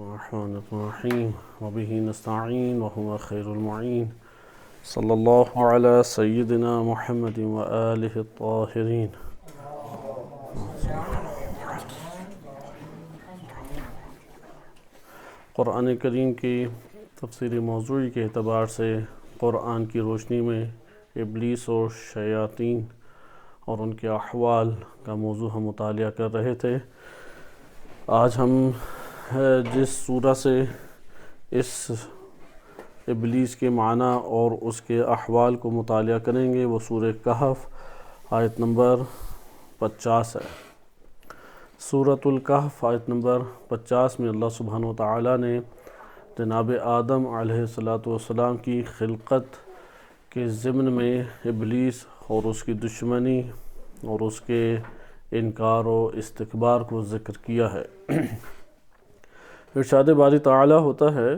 الرحمن الرحیم وبه نستعین وهو خیر المعین صلی اللہ علی سیدنا محمد وآلہ الطاہرین۔ قرآن کریم کی تفسیر موضوعی کے اعتبار سے قرآن کی روشنی میں ابلیس اور شیاطین اور ان کے احوال کا موضوع ہم مطالعہ کر رہے تھے۔ آج ہم جس سورہ سے اس ابلیس کے معنی اور اس کے احوال کو مطالعہ کریں گے وہ سورہ کہف آیت نمبر 50 ہے۔ سورۃ الکہف آیت نمبر 50 میں اللہ سبحانہ وتعالی نے جناب آدم علیہ السلام کی خلقت کے ضمن میں ابلیس اور اس کی دشمنی اور اس کے انکار و استکبار کو ذکر کیا ہے۔ ارشاد باری تعالی ہوتا ہے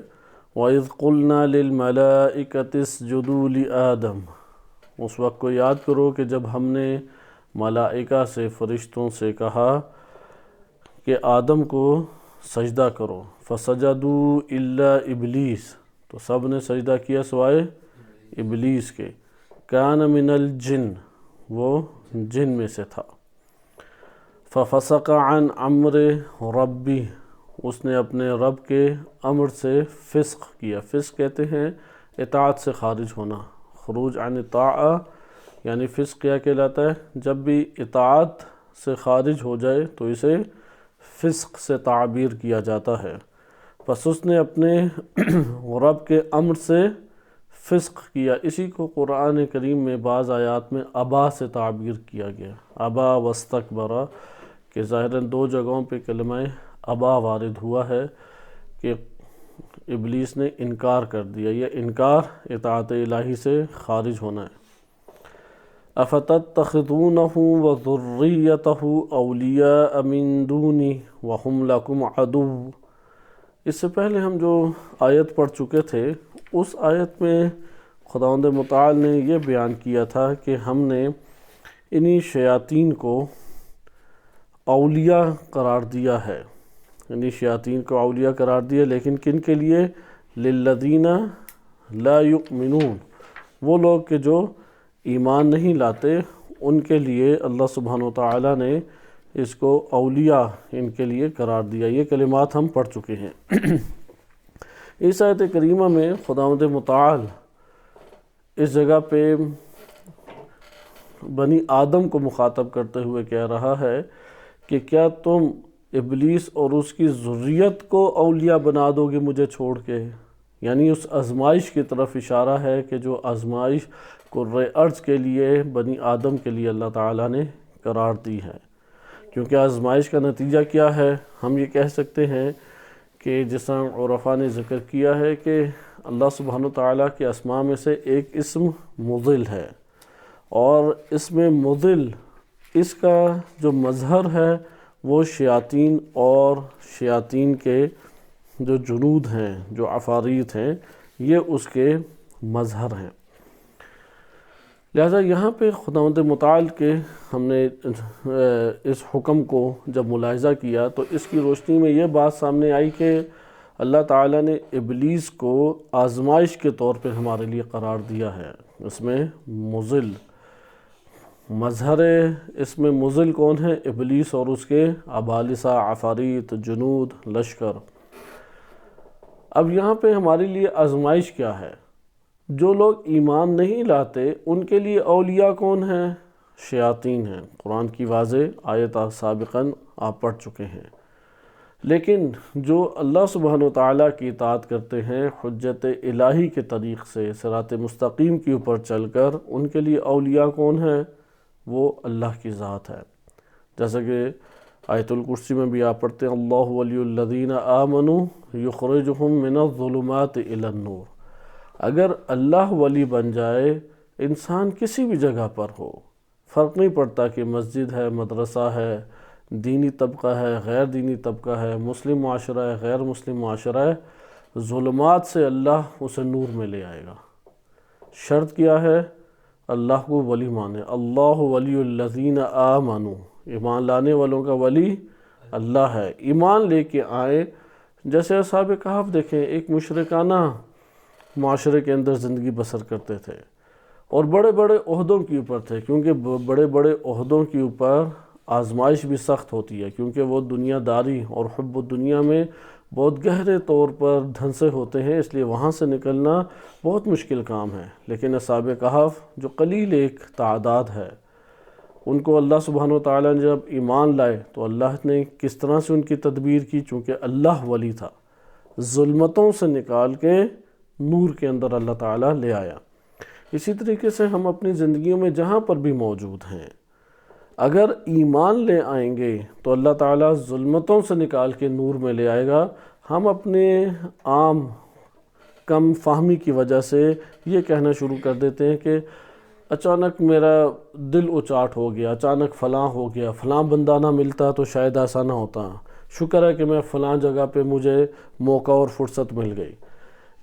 وَإِذْ قُلْنَا لِلْمَلَائِكَةِ اسْجُدُوا لِآدَمَ۔ اس وقت کو یاد کرو کہ جب ہم نے ملائکہ سے، فرشتوں سے کہا کہ آدم کو سجدہ کرو، فَسَجَدُوا إِلَّا إِبْلِيسَ، تو سب نے سجدہ کیا سوائے ابلیس کے، كَانَ مِنَ الْجِنِّ، وہ جن میں سے تھا، فَفَسَقَ عَنْ أَمْرِ رَبِّهِ، اس نے اپنے رب کے امر سے فسق کیا۔ فسق کہتے ہیں اطاعت سے خارج ہونا، خروج عن الطاعہ، یعنی فسق کیا کہلاتا ہے؟ جب بھی اطاعت سے خارج ہو جائے تو اسے فسق سے تعبیر کیا جاتا ہے۔ پس اس نے اپنے رب کے امر سے فسق کیا۔ اسی کو قرآن کریم میں بعض آیات میں ابا سے تعبیر کیا گیا، ابا واستکبر، کہ ظاہراً دو جگہوں پہ کلمہ ابا وارد ہوا ہے کہ ابلیس نے انکار کر دیا۔ یہ انکار اطاعت الہی سے خارج ہونا ہے۔ افتتخذونہ وذریتہ اولیاء من دونی وہم لکم عدو۔ اس سے پہلے ہم جو آیت پڑھ چکے تھے اس آیت میں خداوند متعال نے یہ بیان کیا تھا کہ ہم نے انہی شیاطین کو اولیاء قرار دیا ہے، یعنی شیاطین کو اولیاء قرار دیا، لیکن کن کے لیے؟ للذین لا یؤمنون، وہ لوگ کہ جو ایمان نہیں لاتے، ان کے لیے اللہ سبحانہ وتعالی نے اس کو اولیاء ان کے لیے قرار دیا۔ یہ کلمات ہم پڑھ چکے ہیں۔ اس آیت کریمہ میں خداوند متعال اس جگہ پہ بنی آدم کو مخاطب کرتے ہوئے کہہ رہا ہے کہ کیا تم ابلیس اور اس کی ذریت کو اولیاء بنا دو گے مجھے چھوڑ کے؟ یعنی اس آزمائش کی طرف اشارہ ہے کہ جو آزمائش کرۂ ارض کے لیے بنی آدم کے لیے اللہ تعالیٰ نے قرار دی ہے۔ کیونکہ آزمائش کا نتیجہ کیا ہے؟ ہم یہ کہہ سکتے ہیں کہ جس طرح عرفاء نے ذکر کیا ہے کہ اللہ سبحانہ وتعالیٰ کے اسماء میں سے ایک اسم مضل ہے، اور اسم مضل اس کا جو مظہر ہے وہ شیاطین اور شیاطین کے جو جنود ہیں، جو عفاریت ہیں، یہ اس کے مظہر ہیں۔ لہذا یہاں پہ خداوند متعال کے ہم نے اس حکم کو جب ملاحظہ کیا تو اس کی روشنی میں یہ بات سامنے آئی کہ اللہ تعالیٰ نے ابلیس کو آزمائش کے طور پہ ہمارے لیے قرار دیا ہے۔ اس میں مضل، مظہر اس میں مضل کون ہے؟ ابلیس اور اس کے ابالسہ، عفاریت، جنود، لشکر۔ اب یہاں پہ ہمارے لیے آزمائش کیا ہے؟ جو لوگ ایمان نہیں لاتے ان کے لیے اولیاء کون ہیں؟ شیاطین ہیں۔ قرآن کی واضح آیت سابقاً آپ پڑھ چکے ہیں۔ لیکن جو اللہ سبحانہ وتعالیٰ کی اطاعت کرتے ہیں حجت الہی کے طریق سے، صراط مستقیم کے اوپر چل کر، ان کے لیے اولیاء کون ہیں؟ وہ اللہ کی ذات ہے۔ جیسا کہ آیت الکرسی میں بھی آپ پڑھتے ہیں اللہ ولی الذین آمنوا یخرجہم من الظلمات الی النور۔ اگر اللہ ولی بن جائے، انسان کسی بھی جگہ پر ہو، فرق نہیں پڑتا کہ مسجد ہے، مدرسہ ہے، دینی طبقہ ہے، غیر دینی طبقہ ہے، مسلم معاشرہ ہے، غیر مسلم معاشرہ ہے، ظلمات سے اللہ اسے نور میں لے آئے گا۔ شرط کیا ہے؟ اللہ کو ولی مانے۔ اللہ ولی الذین آمنوا، ایمان لانے والوں کا ولی اللہ ہے۔ ایمان لے کے آئیں، جیسے اصحاب کہف دیکھیں، ایک مشرکانہ معاشرے کے اندر زندگی بسر کرتے تھے اور بڑے بڑے عہدوں کے اوپر تھے، کیونکہ بڑے بڑے عہدوں کے اوپر آزمائش بھی سخت ہوتی ہے، کیونکہ وہ دنیا داری اور حب الدنیا میں بہت گہرے طور پر دھنسے ہوتے ہیں، اس لیے وہاں سے نکلنا بہت مشکل کام ہے۔ لیکن اصحاب کہف جو قلیل ایک تعداد ہے، ان کو اللہ سبحانہ وتعالیٰ نے جب ایمان لائے تو اللہ نے کس طرح سے ان کی تدبیر کی، چونکہ اللہ ولی تھا، ظلمتوں سے نکال کے نور کے اندر اللہ تعالیٰ لے آیا۔ اسی طریقے سے ہم اپنی زندگیوں میں جہاں پر بھی موجود ہیں، اگر ایمان لے آئیں گے تو اللہ تعالیٰ ظلمتوں سے نکال کے نور میں لے آئے گا۔ ہم اپنے عام کم فہمی کی وجہ سے یہ کہنا شروع کر دیتے ہیں کہ اچانک میرا دل اچاٹ ہو گیا، اچانک فلاں ہو گیا، فلاں بندہ نہ ملتا تو شاید ایسا نہ ہوتا، شکر ہے کہ میں فلاں جگہ پہ مجھے موقع اور فرصت مل گئی۔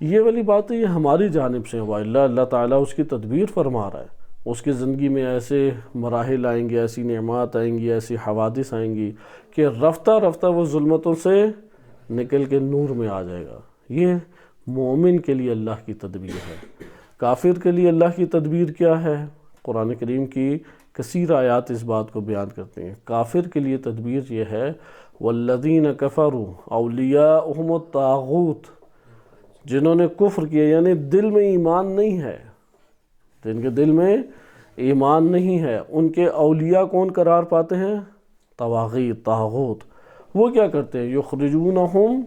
یہ والی بات یہ ہماری جانب سے ہوا، اللہ تعالیٰ اس کی تدبیر فرما رہا ہے، اس کی زندگی میں ایسے مراحل آئیں گے، ایسی نعمات آئیں گی، ایسی حوادث آئیں گی کہ رفتہ رفتہ وہ ظلمتوں سے نکل کے نور میں آ جائے گا۔ یہ مومن کے لیے اللہ کی تدبیر ہے۔ کافر کے لیے اللہ کی تدبیر کیا ہے؟ قرآن کریم کی کثیر آیات اس بات کو بیان کرتے ہیں۔ کافر کے لیے تدبیر یہ ہے وَالَّذِينَ كَفَرُوا أَوْلِيَاؤُهُمُ الطَّاغُوتُ، جنہوں نے کفر کیا یعنی دل میں ایمان نہیں ہے، جن کے دل میں ایمان نہیں ہے، ان کے اولیاء کون قرار پاتے ہیں؟ طواغیت، طاغوت۔ وہ کیا کرتے ہیں؟ یخرجونہم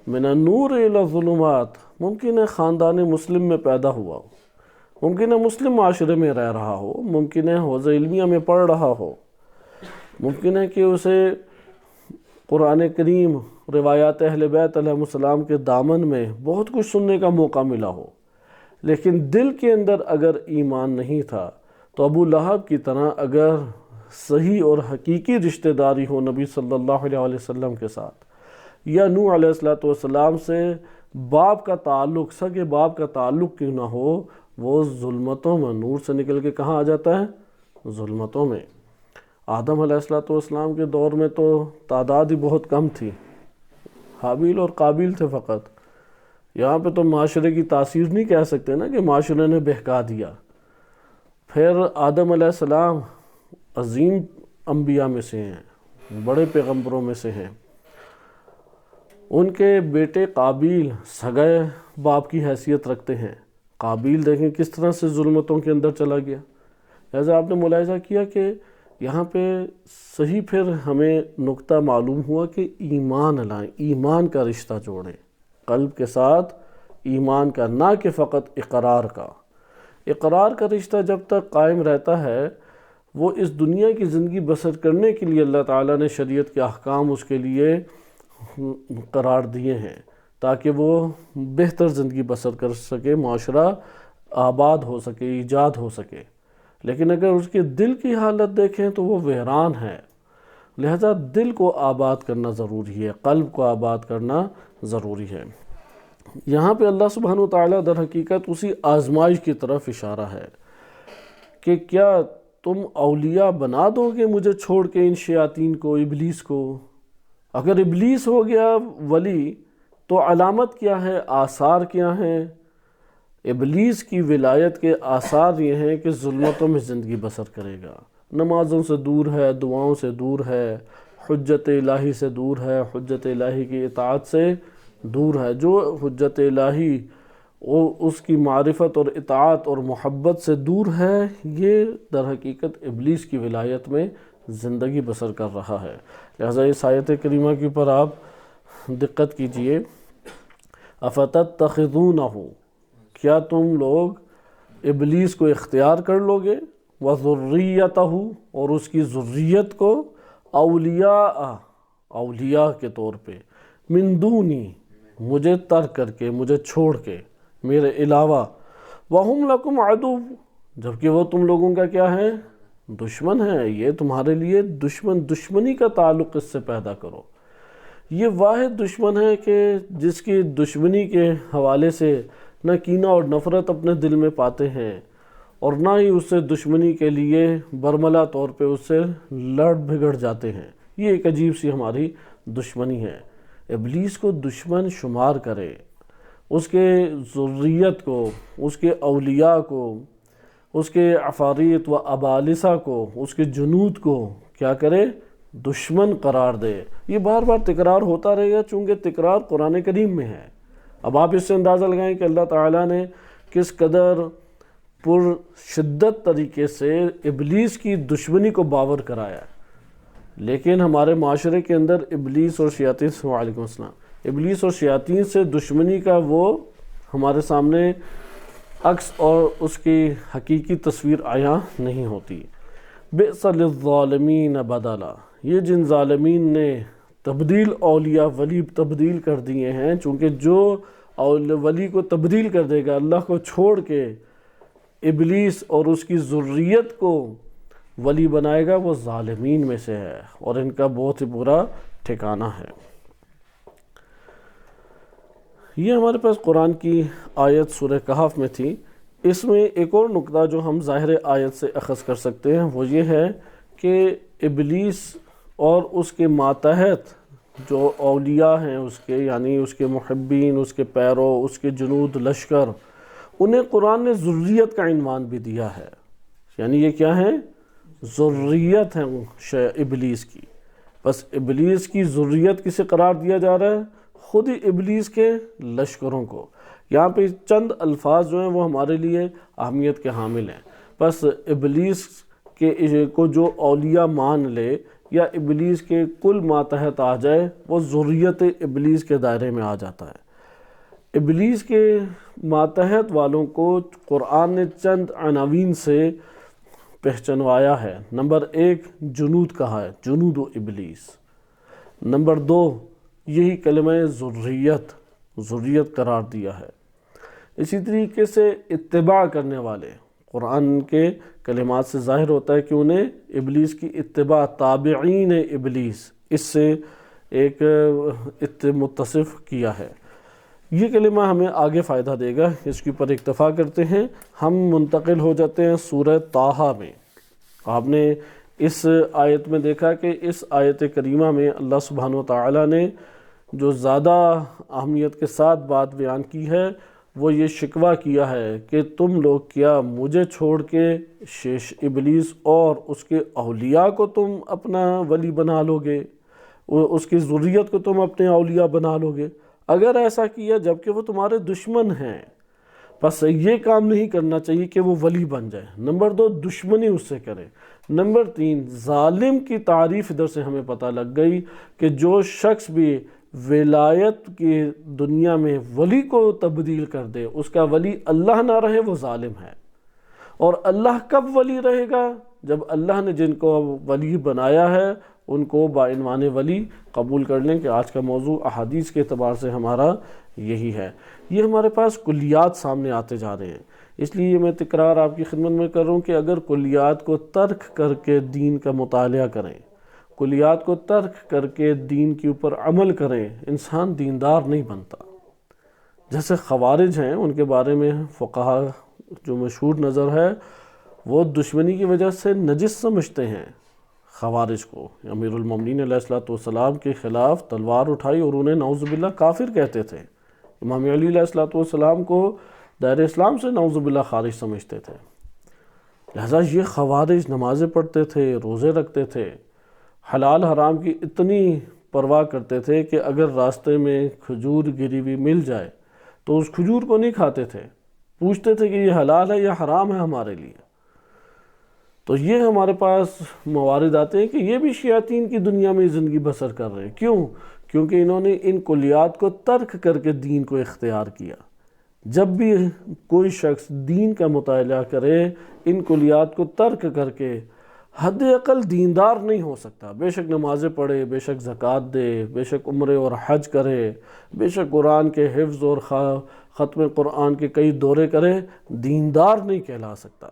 من النور الی الظلمات۔ ممکن ہے خاندان مسلم میں پیدا ہوا ہو، ممکن ہے مسلم معاشرے میں رہ رہا ہو، ممکن ہے حوزہ علمیہ میں پڑھ رہا ہو، ممکن ہے کہ اسے قرآن کریم، روایات اہل بیت علیہ السلام کے دامن میں بہت کچھ سننے کا موقع ملا ہو، لیکن دل کے اندر اگر ایمان نہیں تھا تو ابو لہب کی طرح اگر صحیح اور حقیقی رشتہ داری ہو نبی صلی اللہ علیہ وسلم کے ساتھ، یا نوح علیہ السلام سے باپ کا تعلق، سگے باپ کا تعلق کیوں نہ ہو، وہ ظلمتوں میں نور سے نکل کے کہاں آ جاتا ہے؟ ظلمتوں میں۔ آدم علیہ السلام کے دور میں تو تعداد ہی بہت کم تھی، حابیل اور قابیل تھے فقط۔ یہاں پہ تو معاشرے کی تاثیر نہیں کہہ سکتے نا کہ معاشرے نے بہکا دیا۔ پھر آدم علیہ السلام عظیم انبیاء میں سے ہیں، بڑے پیغمبروں میں سے ہیں، ان کے بیٹے قابیل سگے باپ کی حیثیت رکھتے ہیں۔ قابیل دیکھیں کس طرح سے ظلمتوں کے اندر چلا گیا۔ لہذا آپ نے ملاحظہ کیا کہ یہاں پہ صحیح پھر ہمیں نقطہ معلوم ہوا کہ ایمان لائیں، ایمان کا رشتہ جوڑیں، قلب کے ساتھ ایمان کا، نہ کہ فقط اقرار کا۔ اقرار کا رشتہ جب تک قائم رہتا ہے، وہ اس دنیا کی زندگی بسر کرنے کے لیے اللہ تعالیٰ نے شریعت کے احکام اس کے لیے قرار دیے ہیں تاکہ وہ بہتر زندگی بسر کر سکے، معاشرہ آباد ہو سکے، ایجاد ہو سکے۔ لیکن اگر اس کے دل کی حالت دیکھیں تو وہ ویران ہے۔ لہذا دل کو آباد کرنا ضروری ہے، قلب کو آباد کرنا ضروری ہے۔ یہاں پہ اللہ سبحانہ وتعالیٰ در حقیقت اسی آزمائش کی طرف اشارہ ہے کہ کیا تم اولیاء بنا دو گے مجھے چھوڑ کے ان شیاطین کو، ابلیس کو؟ اگر ابلیس ہو گیا ولی تو علامت کیا ہے، آثار کیا ہیں؟ ابلیس کی ولایت کے آثار یہ ہیں کہ ظلمتوں میں زندگی بسر کرے گا، نمازوں سے دور ہے، دعاؤں سے دور ہے، حجت الہی سے دور ہے، حجت الہی کی اطاعت سے دور ہے۔ جو حجت الہی اس کی معرفت اور اطاعت اور محبت سے دور ہے، یہ در حقیقت ابلیس کی ولایت میں زندگی بسر کر رہا ہے۔ لہذا اس آیت کریمہ کے اوپر آپ دقت کیجئے، افتتخذونہ، کیا تم لوگ ابلیس کو اختیار کر لو گے، وذریتہ، اور اس کی ذریت کو، اولیاء کے طور پہ، من دونی، مجھے ترک کر کے، مجھے چھوڑ کے، میرے علاوہ، وہم لکم عدو، جبکہ وہ تم لوگوں کا کیا ہے؟ دشمن ہے۔ یہ تمہارے لیے دشمنی کا تعلق اس سے پیدا کرو۔ یہ واحد دشمن ہے کہ جس کی دشمنی کے حوالے سے نہ کینہ اور نفرت اپنے دل میں پاتے ہیں اور نہ ہی اس سے دشمنی کے لیے برملا طور پہ اس سے لڑ بھگڑ جاتے ہیں۔ یہ ایک عجیب سی ہماری دشمنی ہے۔ ابلیس کو دشمن شمار کرے، اس کے ذریت کو، اس کے اولیاء کو، اس کے عفاریت و ابالسہ کو، اس کے جنود کو کیا کرے؟ دشمن قرار دے۔ یہ بار بار تکرار ہوتا رہے گا چونکہ تکرار قرآن کریم میں ہے۔ اب آپ اس سے اندازہ لگائیں کہ اللہ تعالیٰ نے کس قدر پر شدت طریقے سے ابلیس کی دشمنی کو باور کرایا ہے۔ لیکن ہمارے معاشرے کے اندر ابلیس اور شیاطین، وعلیکم السلام، ابلیس اور شیاطین سے دشمنی کا وہ ہمارے سامنے عکس اور اس کی حقیقی تصویر عیاں نہیں ہوتی۔ بئس للظالمین بدلا، یہ جن ظالمین نے تبدیل اولیاء ولی تبدیل کر دیے ہیں، چونکہ جو ولی کو تبدیل کر دے گا اللہ کو چھوڑ کے ابلیس اور اس کی ذریت کو ولی بنائے گا، وہ ظالمین میں سے ہے اور ان کا بہت ہی برا ٹھکانہ ہے۔ یہ ہمارے پاس قرآن کی آیت سورہ کہف میں تھی۔ اس میں ایک اور نقطہ جو ہم ظاہر آیت سے اخذ کر سکتے ہیں وہ یہ ہے کہ ابلیس اور اس کے ماتحت جو اولیاء ہیں اس کے، یعنی اس کے محبین، اس کے پیرو، اس کے جنود لشکر، انہیں قرآن نے ذریت کا عنوان بھی دیا ہے۔ یعنی یہ کیا ہے؟ ذریت ہے ابلیس کی۔ بس ابلیس کی ذریت کسے قرار دیا جا رہا ہے؟ خود ہی ابلیس کے لشکروں کو۔ یہاں پہ چند الفاظ جو ہیں وہ ہمارے لیے اہمیت کے حامل ہیں۔ بس ابلیس کے کو جو اولیاء مان لے یا ابلیس کے کل ماتحت آ جائے، وہ ذریت ابلیس کے دائرے میں آ جاتا ہے۔ ابلیس کے ماتحت والوں کو قرآن نے چند عناوین سے پہچنوایا ہے۔ نمبر 1 جنود کہا ہے، جنود و ابلیس۔ نمبر 2 یہی کلمہ ذریت قرار دیا ہے۔ اسی طریقے سے اتباع کرنے والے، قرآن کے کلمات سے ظاہر ہوتا ہے کہ انہیں ابلیس کی اتباع، تابعین ابلیس، اس سے ایک متصف کیا ہے۔ یہ کلمہ ہمیں آگے فائدہ دے گا، اس کے اوپر اکتفا کرتے ہیں۔ ہم منتقل ہو جاتے ہیں سورہ طٰہٰ میں۔ آپ نے اس آیت میں دیکھا کہ اس آیت کریمہ میں اللہ سبحانہ وتعالیٰ نے جو زیادہ اہمیت کے ساتھ بات بیان کی ہے وہ یہ شکوہ کیا ہے کہ تم لوگ کیا مجھے چھوڑ کے ابلیس اور اس کے اولیاء کو تم اپنا ولی بنا لو گے، اس کی ذریت کو تم اپنے اولیاء بنا لو گے؟ اگر ایسا کیا جبکہ وہ تمہارے دشمن ہیں، بس یہ کام نہیں کرنا چاہیے کہ وہ ولی بن جائے۔ نمبر 2 دشمنی اس سے کرے۔ نمبر 3 ظالم کی تعریف ادھر سے ہمیں پتہ لگ گئی کہ جو شخص بھی ولایت کی دنیا میں ولی کو تبدیل کر دے، اس کا ولی اللہ نہ رہے، وہ ظالم ہے۔ اور اللہ کب ولی رہے گا؟ جب اللہ نے جن کو ولی بنایا ہے ان کو بعنوان ولی قبول کر لیں، کہ آج کا موضوع احادیث کے اعتبار سے ہمارا یہی ہے۔ یہ ہمارے پاس کلیات سامنے آتے جا رہے ہیں، اس لیے میں تکرار آپ کی خدمت میں کر رہا ہوں کہ اگر کلیات کو ترک کر کے دین کا مطالعہ کریں، کلیات کو ترک کر کے دین کے اوپر عمل کریں، انسان دیندار نہیں بنتا۔ جیسے خوارج ہیں، ان کے بارے میں فقہا جو مشہور نظر ہے وہ دشمنی کی وجہ سے نجس سمجھتے ہیں خوارج کو۔ امیر المومنین علیہ السلام کے خلاف تلوار اٹھائی اور انہیں نعوذ باللہ کافر کہتے تھے۔ امام علی علیہ السلام کو دائر اسلام سے نعوذ باللہ خارج سمجھتے تھے۔ لہذا یہ خوارج نمازیں پڑھتے تھے، روزے رکھتے تھے، حلال حرام کی اتنی پرواہ کرتے تھے کہ اگر راستے میں کھجور گری ہوئی مل جائے تو اس کھجور کو نہیں کھاتے تھے، پوچھتے تھے کہ یہ حلال ہے یا حرام ہے ہمارے لیے۔ تو یہ ہمارے پاس موارد آتے ہیں کہ یہ بھی شیاطین کی دنیا میں زندگی بسر کر رہے ہیں۔ کیوں؟ کیونکہ انہوں نے ان کلیات کو ترک کر کے دین کو اختیار کیا۔ جب بھی کوئی شخص دین کا مطالعہ کرے، ان کلیات کو ترک کر کے حد اقل دیندار نہیں ہو سکتا۔ بے شک نمازیں پڑھے، بے شک زکوٰۃ دے، بے شک عمرے اور حج کرے، بے شک قرآن کے حفظ اور ختم قرآن کے کئی دورے کرے، دیندار نہیں کہلا سکتا۔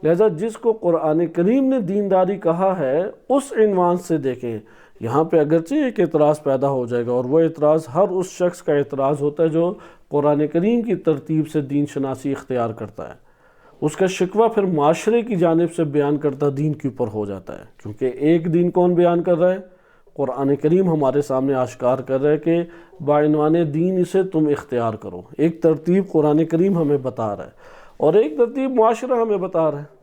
لہذا جس کو قرآن کریم نے دینداری کہا ہے اس عنوان سے دیکھیں۔ یہاں پہ اگرچہ ایک اعتراض پیدا ہو جائے گا، اور وہ اعتراض ہر اس شخص کا اعتراض ہوتا ہے جو قرآن کریم کی ترتیب سے دین شناسی اختیار کرتا ہے۔ اس کا شکوہ پھر معاشرے کی جانب سے بیان کرتا دین کے اوپر ہو جاتا ہے، کیونکہ ایک دین کون بیان کر رہا ہے؟ قرآن کریم ہمارے سامنے آشکار کر رہا ہے کہ بعنوان دین اسے تم اختیار کرو۔ ایک ترتیب قرآن کریم ہمیں بتا رہا ہے اور ایک ترتیب معاشرہ ہمیں بتا رہا ہے۔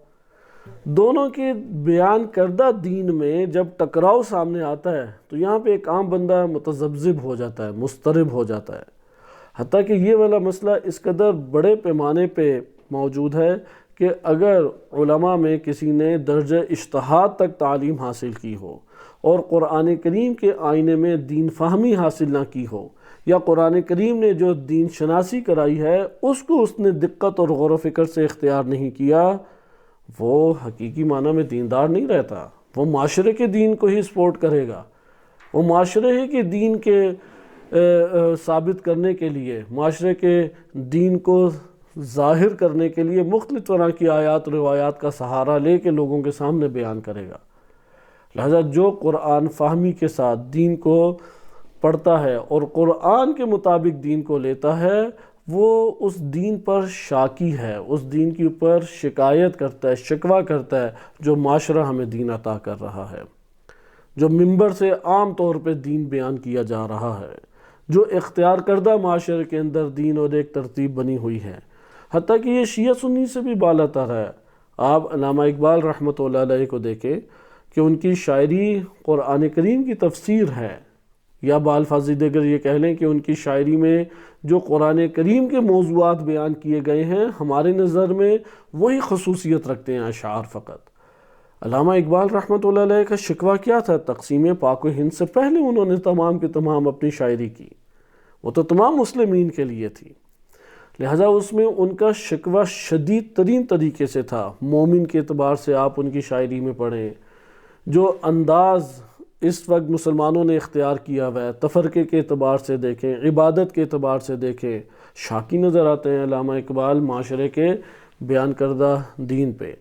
دونوں کے بیان کردہ دین میں جب ٹکراؤ سامنے آتا ہے تو یہاں پہ ایک عام بندہ متذبذب ہو جاتا ہے، مضطرب ہو جاتا ہے، حتیٰ کہ یہ والا مسئلہ اس قدر بڑے پیمانے پہ موجود ہے کہ اگر علماء میں کسی نے درجہ اجتہاد تک تعلیم حاصل کی ہو اور قرآن کریم کے آئینے میں دین فہمی حاصل نہ کی ہو، یا قرآن کریم نے جو دین شناسی کرائی ہے اس نے دقت اور غور و فکر سے اختیار نہیں کیا، وہ حقیقی معنی میں دیندار نہیں رہتا، وہ معاشرے کے دین کو ہی سپورٹ کرے گا، وہ معاشرے ہی کے دین کے ثابت کرنے کے لیے، معاشرے کے دین کو ظاہر کرنے کے لیے مختلف طرح کی آیات روایات کا سہارا لے کے لوگوں کے سامنے بیان کرے گا۔ لہذا جو قرآن فہمی کے ساتھ دین کو پڑھتا ہے اور قرآن کے مطابق دین کو لیتا ہے، وہ اس دین پر شاکی ہے، اس دین کے اوپر شکایت کرتا ہے، شکوہ کرتا ہے جو معاشرہ ہمیں دین عطا کر رہا ہے، جو منبر سے عام طور پہ دین بیان کیا جا رہا ہے، جو اختیار کردہ معاشرے کے اندر دین اور ایک ترتیب بنی ہوئی ہے، حتیٰ کہ یہ شیعہ سنی سے بھی بالا تر ہے۔ آپ علامہ اقبال رحمۃ اللہ علیہ کو دیکھیں کہ ان کی شاعری قرآن کریم کی تفسیر ہے، یا بالفاظ دیگر یہ کہہ لیں کہ ان کی شاعری میں جو قرآن کریم کے موضوعات بیان کیے گئے ہیں ہمارے نظر میں وہی خصوصیت رکھتے ہیں اشعار فقط۔ علامہ اقبال رحمۃ اللہ علیہ کا شکوہ کیا تھا؟ تقسیم پاک و ہند سے پہلے انہوں نے تمام کے تمام اپنی شاعری کی، وہ تو تمام مسلمین کے لیے تھی، لہٰذا اس میں ان کا شکوہ شدید ترین طریقے سے تھا۔ مومن کے اعتبار سے آپ ان کی شاعری میں پڑھیں، جو انداز اس وقت مسلمانوں نے اختیار کیا ہوا ہے، تفرقے کے اعتبار سے دیکھیں، عبادت کے اعتبار سے دیکھیں، شاکی نظر آتے ہیں علامہ اقبال معاشرے کے بیان کردہ دین پہ۔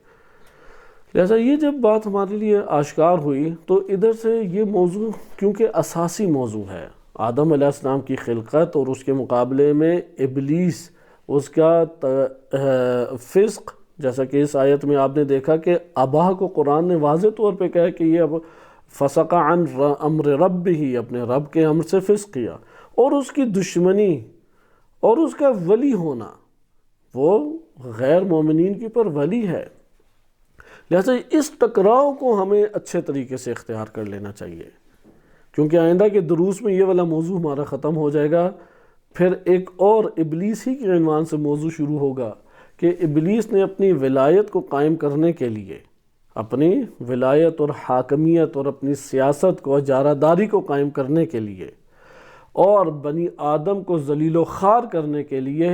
لہذا یہ جب بات ہمارے لیے آشکار ہوئی تو ادھر سے یہ موضوع کیونکہ اساسی موضوع ہے، آدم علیہ السلام کی خلقت اور اس کے مقابلے میں ابلیس، اس کا فسق، جیسا کہ اس آیت میں آپ نے دیکھا کہ ابا کو قرآن نے واضح طور پہ کہا کہ یہ اب فسق عن امر رب ہی، اپنے رب کے امر سے فسق کیا، اور اس کی دشمنی اور اس کا ولی ہونا، وہ غیر مومنین کے اوپر ولی ہے۔ لہذا اس ٹکراؤ کو ہمیں اچھے طریقے سے اختیار کر لینا چاہیے، کیونکہ آئندہ کے دروس میں یہ والا موضوع ہمارا ختم ہو جائے گا، پھر ایک اور ابلیس ہی کے عنوان سے موضوع شروع ہوگا کہ ابلیس نے اپنی ولایت کو قائم کرنے کے لیے، اپنی ولایت اور حاکمیت اور اپنی سیاست کو، اجارہ داری کو قائم کرنے کے لیے اور بنی آدم کو ذلیل و خوار کرنے کے لیے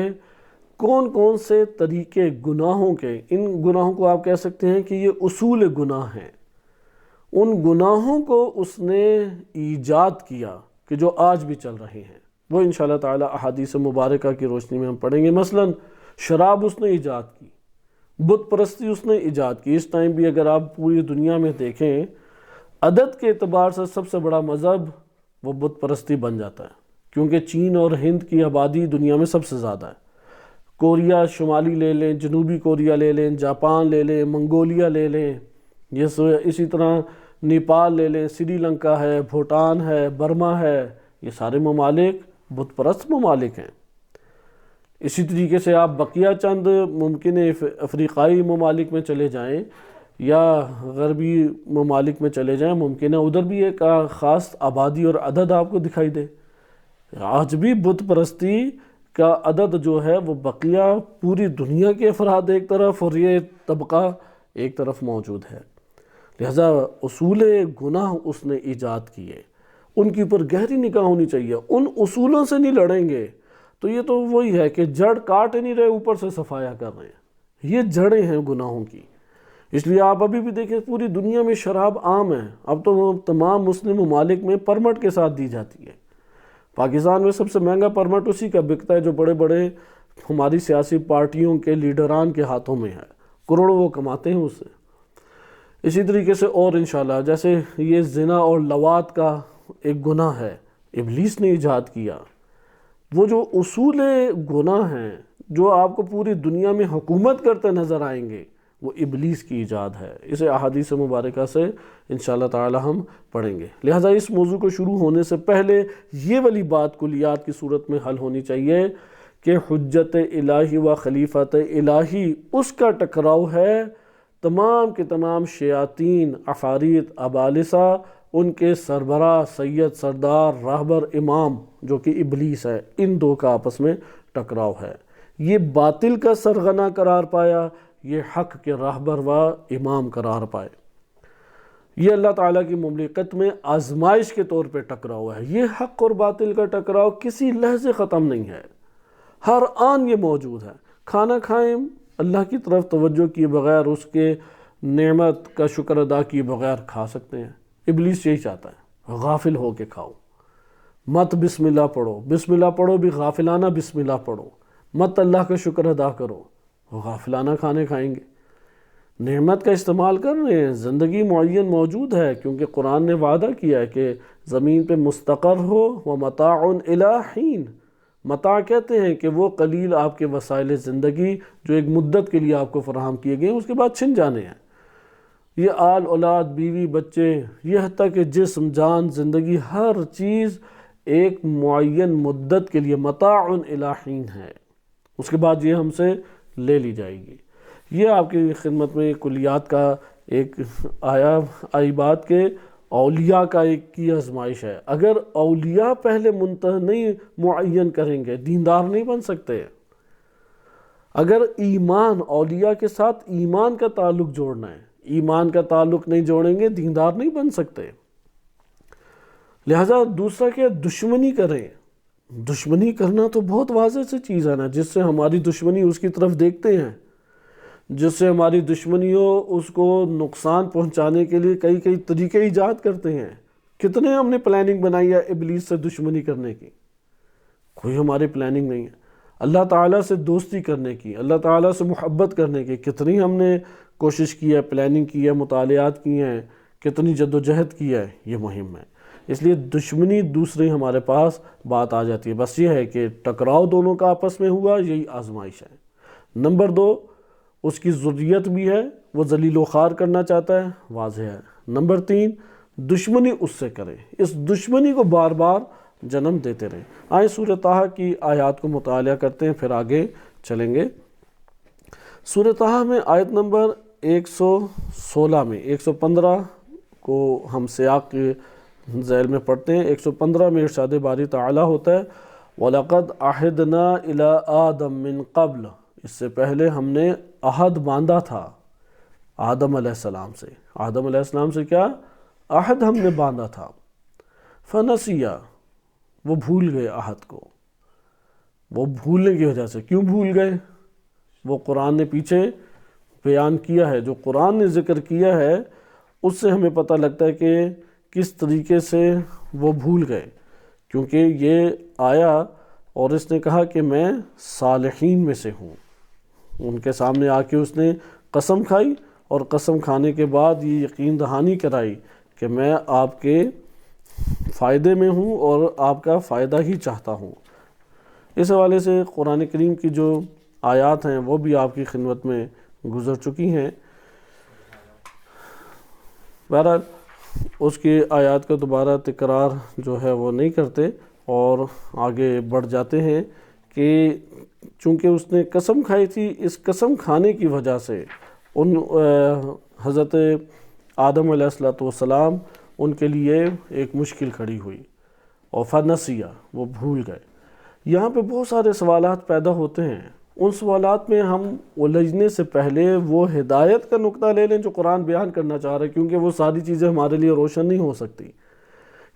کون کون سے طریقے گناہوں کے، ان گناہوں کو آپ کہہ سکتے ہیں کہ یہ اصول گناہ ہیں، ان گناہوں کو اس نے ایجاد کیا کہ جو آج بھی چل رہے ہیں، وہ انشاءاللہ تعالی احادیث مبارکہ کی روشنی میں ہم پڑھیں گے۔ مثلا شراب اس نے ایجاد کی، بت پرستی اس نے ایجاد کی۔ اس ٹائم بھی اگر آپ پوری دنیا میں دیکھیں، عدد کے اعتبار سے سب سے بڑا مذہب وہ بت پرستی بن جاتا ہے، کیونکہ چین اور ہند کی آبادی دنیا میں سب سے زیادہ ہے۔ کوریا شمالی لے لیں، جنوبی کوریا لے لیں، جاپان لے لیں، منگولیا لے لیں، اسی طرح نیپال لے لیں، سری لنکا ہے، بھوٹان ہے، برما ہے، یہ سارے ممالک بت پرست ممالک ہیں۔ اسی طریقے سے آپ بقیہ چند ممکن افریقائی ممالک میں چلے جائیں یا غربی ممالک میں چلے جائیں، ممکن ہے ادھر بھی ایک خاص آبادی اور عدد آپ کو دکھائی دے۔ آج بھی بت پرستی کا عدد جو ہے وہ بقیہ پوری دنیا کے افراد ایک طرف اور یہ طبقہ ایک طرف موجود ہے۔ لہذا اصول گناہ اس نے ایجاد کیے، ان کے اوپر گہری نگاہ ہونی چاہیے۔ ان اصولوں سے نہیں لڑیں گے تو یہ تو وہی ہے کہ جڑ کاٹ نہیں رہے، اوپر سے صفایا کر رہے ہیں، یہ جڑیں ہیں گناہوں کی۔ اس لیے آپ ابھی بھی دیکھیں پوری دنیا میں شراب عام ہے، اب تو وہ تمام مسلم ممالک میں پرمٹ کے ساتھ دی جاتی ہے۔ پاکستان میں سب سے مہنگا پرمٹ اسی کا بکتا ہے جو بڑے بڑے ہماری سیاسی پارٹیوں کے لیڈران کے ہاتھوں میں ہے، کروڑوں وہ کماتے ہیں اس سے۔ اسی طریقے سے اور انشاءاللہ جیسے یہ زنا اور لواط کا ایک گناہ ہے، ابلیس نے ایجاد کیا۔ وہ جو اصول گناہ ہیں جو آپ کو پوری دنیا میں حکومت کرتے نظر آئیں گے، وہ ابلیس کی ایجاد ہے۔ اسے احادیث مبارکہ سے انشاءاللہ تعالی ہم پڑھیں گے۔ لہٰذا اس موضوع کو شروع ہونے سے پہلے یہ والی بات کلیات کی صورت میں حل ہونی چاہیے کہ حجت الہی و خلیفت الہی اس کا ٹکراؤ ہے تمام کے تمام شیاطین، عفاریت، ابالسہ، ان کے سربراہ، سید، سردار، راہبر، امام جو کہ ابلیس ہے، ان دو کا آپس میں ٹکراؤ ہے۔ یہ باطل کا سرغنہ قرار پایا، یہ حق کے راہبر و امام قرار پائے۔ یہ اللہ تعالیٰ کی مملکت میں آزمائش کے طور پہ ٹکراؤ ہے۔ یہ حق اور باطل کا ٹکراؤ کسی لحظے ختم نہیں ہے، ہر آن یہ موجود ہے۔ کھانا کھائیں اللہ کی طرف توجہ کیے بغیر، اس کے نعمت کا شکر ادا کیے بغیر کھا سکتے ہیں۔ ابلیس یہی چاہتا ہے، غافل ہو کے کھاؤ، مت بسم اللہ پڑھو، بسم اللہ پڑھو بھی غافلانہ بسم اللہ پڑھو، مت اللہ کا شکر ادا کرو، غافلانہ کھانے کھائیں گے۔ نعمت کا استعمال کر رہے ہیں، زندگی معین موجود ہے، کیونکہ قرآن نے وعدہ کیا ہے کہ زمین پہ مستقر ہو ومتاع الی حین۔ متاع کہتے ہیں کہ وہ قلیل آپ کے وسائل زندگی جو ایک مدت کے لیے آپ کو فراہم کیے گئے ہیں، اس کے بعد چھن جانے ہیں۔ یہ آل اولاد، بیوی، بچے، یہ حتیٰ کہ جسم، جان، زندگی، ہر چیز ایک معین مدت کے لیے متاع الی حین ہے، اس کے بعد یہ ہم سے لے لی جائے گی۔ یہ آپ کی خدمت میں کلیات کا ایک آئی بات کہ اولیاء کا ایک کی آزمائش ہے۔ اگر اولیاء پہلے نہیں معین کریں گے، دیندار نہیں بن سکتے۔ اگر ایمان، اولیاء کے ساتھ ایمان کا تعلق جوڑنا ہے، ایمان کا تعلق نہیں جوڑیں گے، دیندار نہیں بن سکتے۔ لہٰذا دوسرا کہ دشمنی کریں۔ دشمنی کرنا تو بہت واضح سی چیز ہے نا، جس سے ہماری دشمنی اس کی طرف دیکھتے ہیں، جس سے ہماری دشمنی ہو اس کو نقصان پہنچانے کے لیے کئی کئی طریقے ایجاد کرتے ہیں۔ کتنے ہم نے پلاننگ بنائی ہے ابلیس سے دشمنی کرنے کی، کوئی ہماری پلاننگ نہیں ہے۔ اللہ تعالیٰ سے دوستی کرنے کی، اللہ تعالیٰ سے محبت کرنے کی کتنی ہم نے کوشش کی ہے، پلاننگ کی ہے، مطالعات کی ہیں، کتنی جد و جہد کی ہے، یہ مہم ہے۔ اس لیے دشمنی دوسری ہمارے پاس بات آ جاتی ہے۔ بس یہ ہے کہ ٹکراؤ دونوں کا آپس میں ہوا، یہی آزمائش ہے۔ نمبر 2، اس کی ذریت بھی ہے، وہ ذلیل و خوار کرنا چاہتا ہے، واضح ہے۔ نمبر 3، دشمنی اس سے کرے، اس دشمنی کو بار بار جنم دیتے رہیں۔ آئیں سورہ طٰہٰ کی آیات کو مطالعہ کرتے ہیں، پھر آگے چلیں گے۔ سورہ طٰہٰ میں آیت نمبر 116 میں 115 کو ہم سیاق کے ذیل میں پڑھتے ہیں۔ 115 میں ارشاد باری تعالیٰ ہوتا ہے وَلَقَدْ عَهِدْنَا إِلَىٰ آدَمَ مِن قَبْلُ، اس سے پہلے ہم نے عہد باندھا تھا آدم علیہ السلام سے۔ آدم علیہ السلام سے کیا عہد ہم نے باندھا تھا؟ فَنَسِيَ، وہ بھول گئے عہد کو۔ وہ بھولنے کی وجہ سے، کیوں بھول گئے؟ وہ قرآن نے پیچھے بیان کیا ہے، جو قرآن نے ذکر کیا ہے اس سے ہمیں پتہ لگتا ہے کہ کس طریقے سے وہ بھول گئے، کیونکہ یہ آیا اور اس نے کہا کہ میں صالحین میں سے ہوں۔ ان کے سامنے آ کے اس نے قسم کھائی، اور قسم کھانے کے بعد یہ یقین دہانی کرائی کہ میں آپ کے فائدے میں ہوں اور آپ کا فائدہ ہی چاہتا ہوں۔ اس حوالے سے قرآن کریم کی جو آیات ہیں وہ بھی آپ کی خدمت میں گزر چکی ہیں۔ بہرحال اس کی آیات کا دوبارہ تکرار جو ہے وہ نہیں کرتے اور آگے بڑھ جاتے ہیں کہ چونکہ اس نے قسم کھائی تھی، اس قسم کھانے کی وجہ سے ان حضرت آدم علیہ السلام ان کے لیے ایک مشکل کھڑی ہوئی، اور فنسیہ، وہ بھول گئے۔ یہاں پہ بہت سارے سوالات پیدا ہوتے ہیں۔ ان سوالات میں ہم الجھنے سے پہلے وہ ہدایت کا نقطہ لے لیں جو قرآن بیان کرنا چاہ رہا ہے، کیونکہ وہ ساری چیزیں ہمارے لیے روشن نہیں ہو سکتی،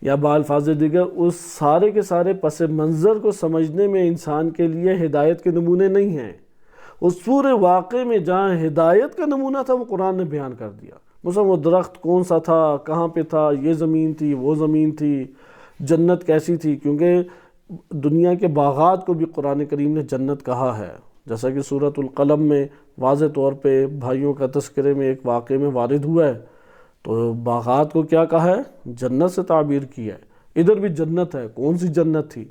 یا بالفاظ دیگر اس سارے کے سارے پس منظر کو سمجھنے میں انسان کے لیے ہدایت کے نمونے نہیں ہیں۔ اس پورے واقعے میں جہاں ہدایت کا نمونہ تھا وہ قرآن نے بیان کر دیا۔ مثلا وہ درخت کون سا تھا، کہاں پہ تھا، یہ زمین تھی، وہ زمین تھی، جنت کیسی تھی، کیونکہ دنیا کے باغات کو بھی قرآن کریم نے جنت کہا ہے، جیسا کہ سورۃ القلم میں واضح طور پہ بھائیوں کا تذکرے میں ایک واقعے میں وارد ہوا ہے۔ تو باغات کو کیا کہا ہے؟ جنت سے تعبیر کی ہے۔ ادھر بھی جنت ہے، کون سی جنت تھی؟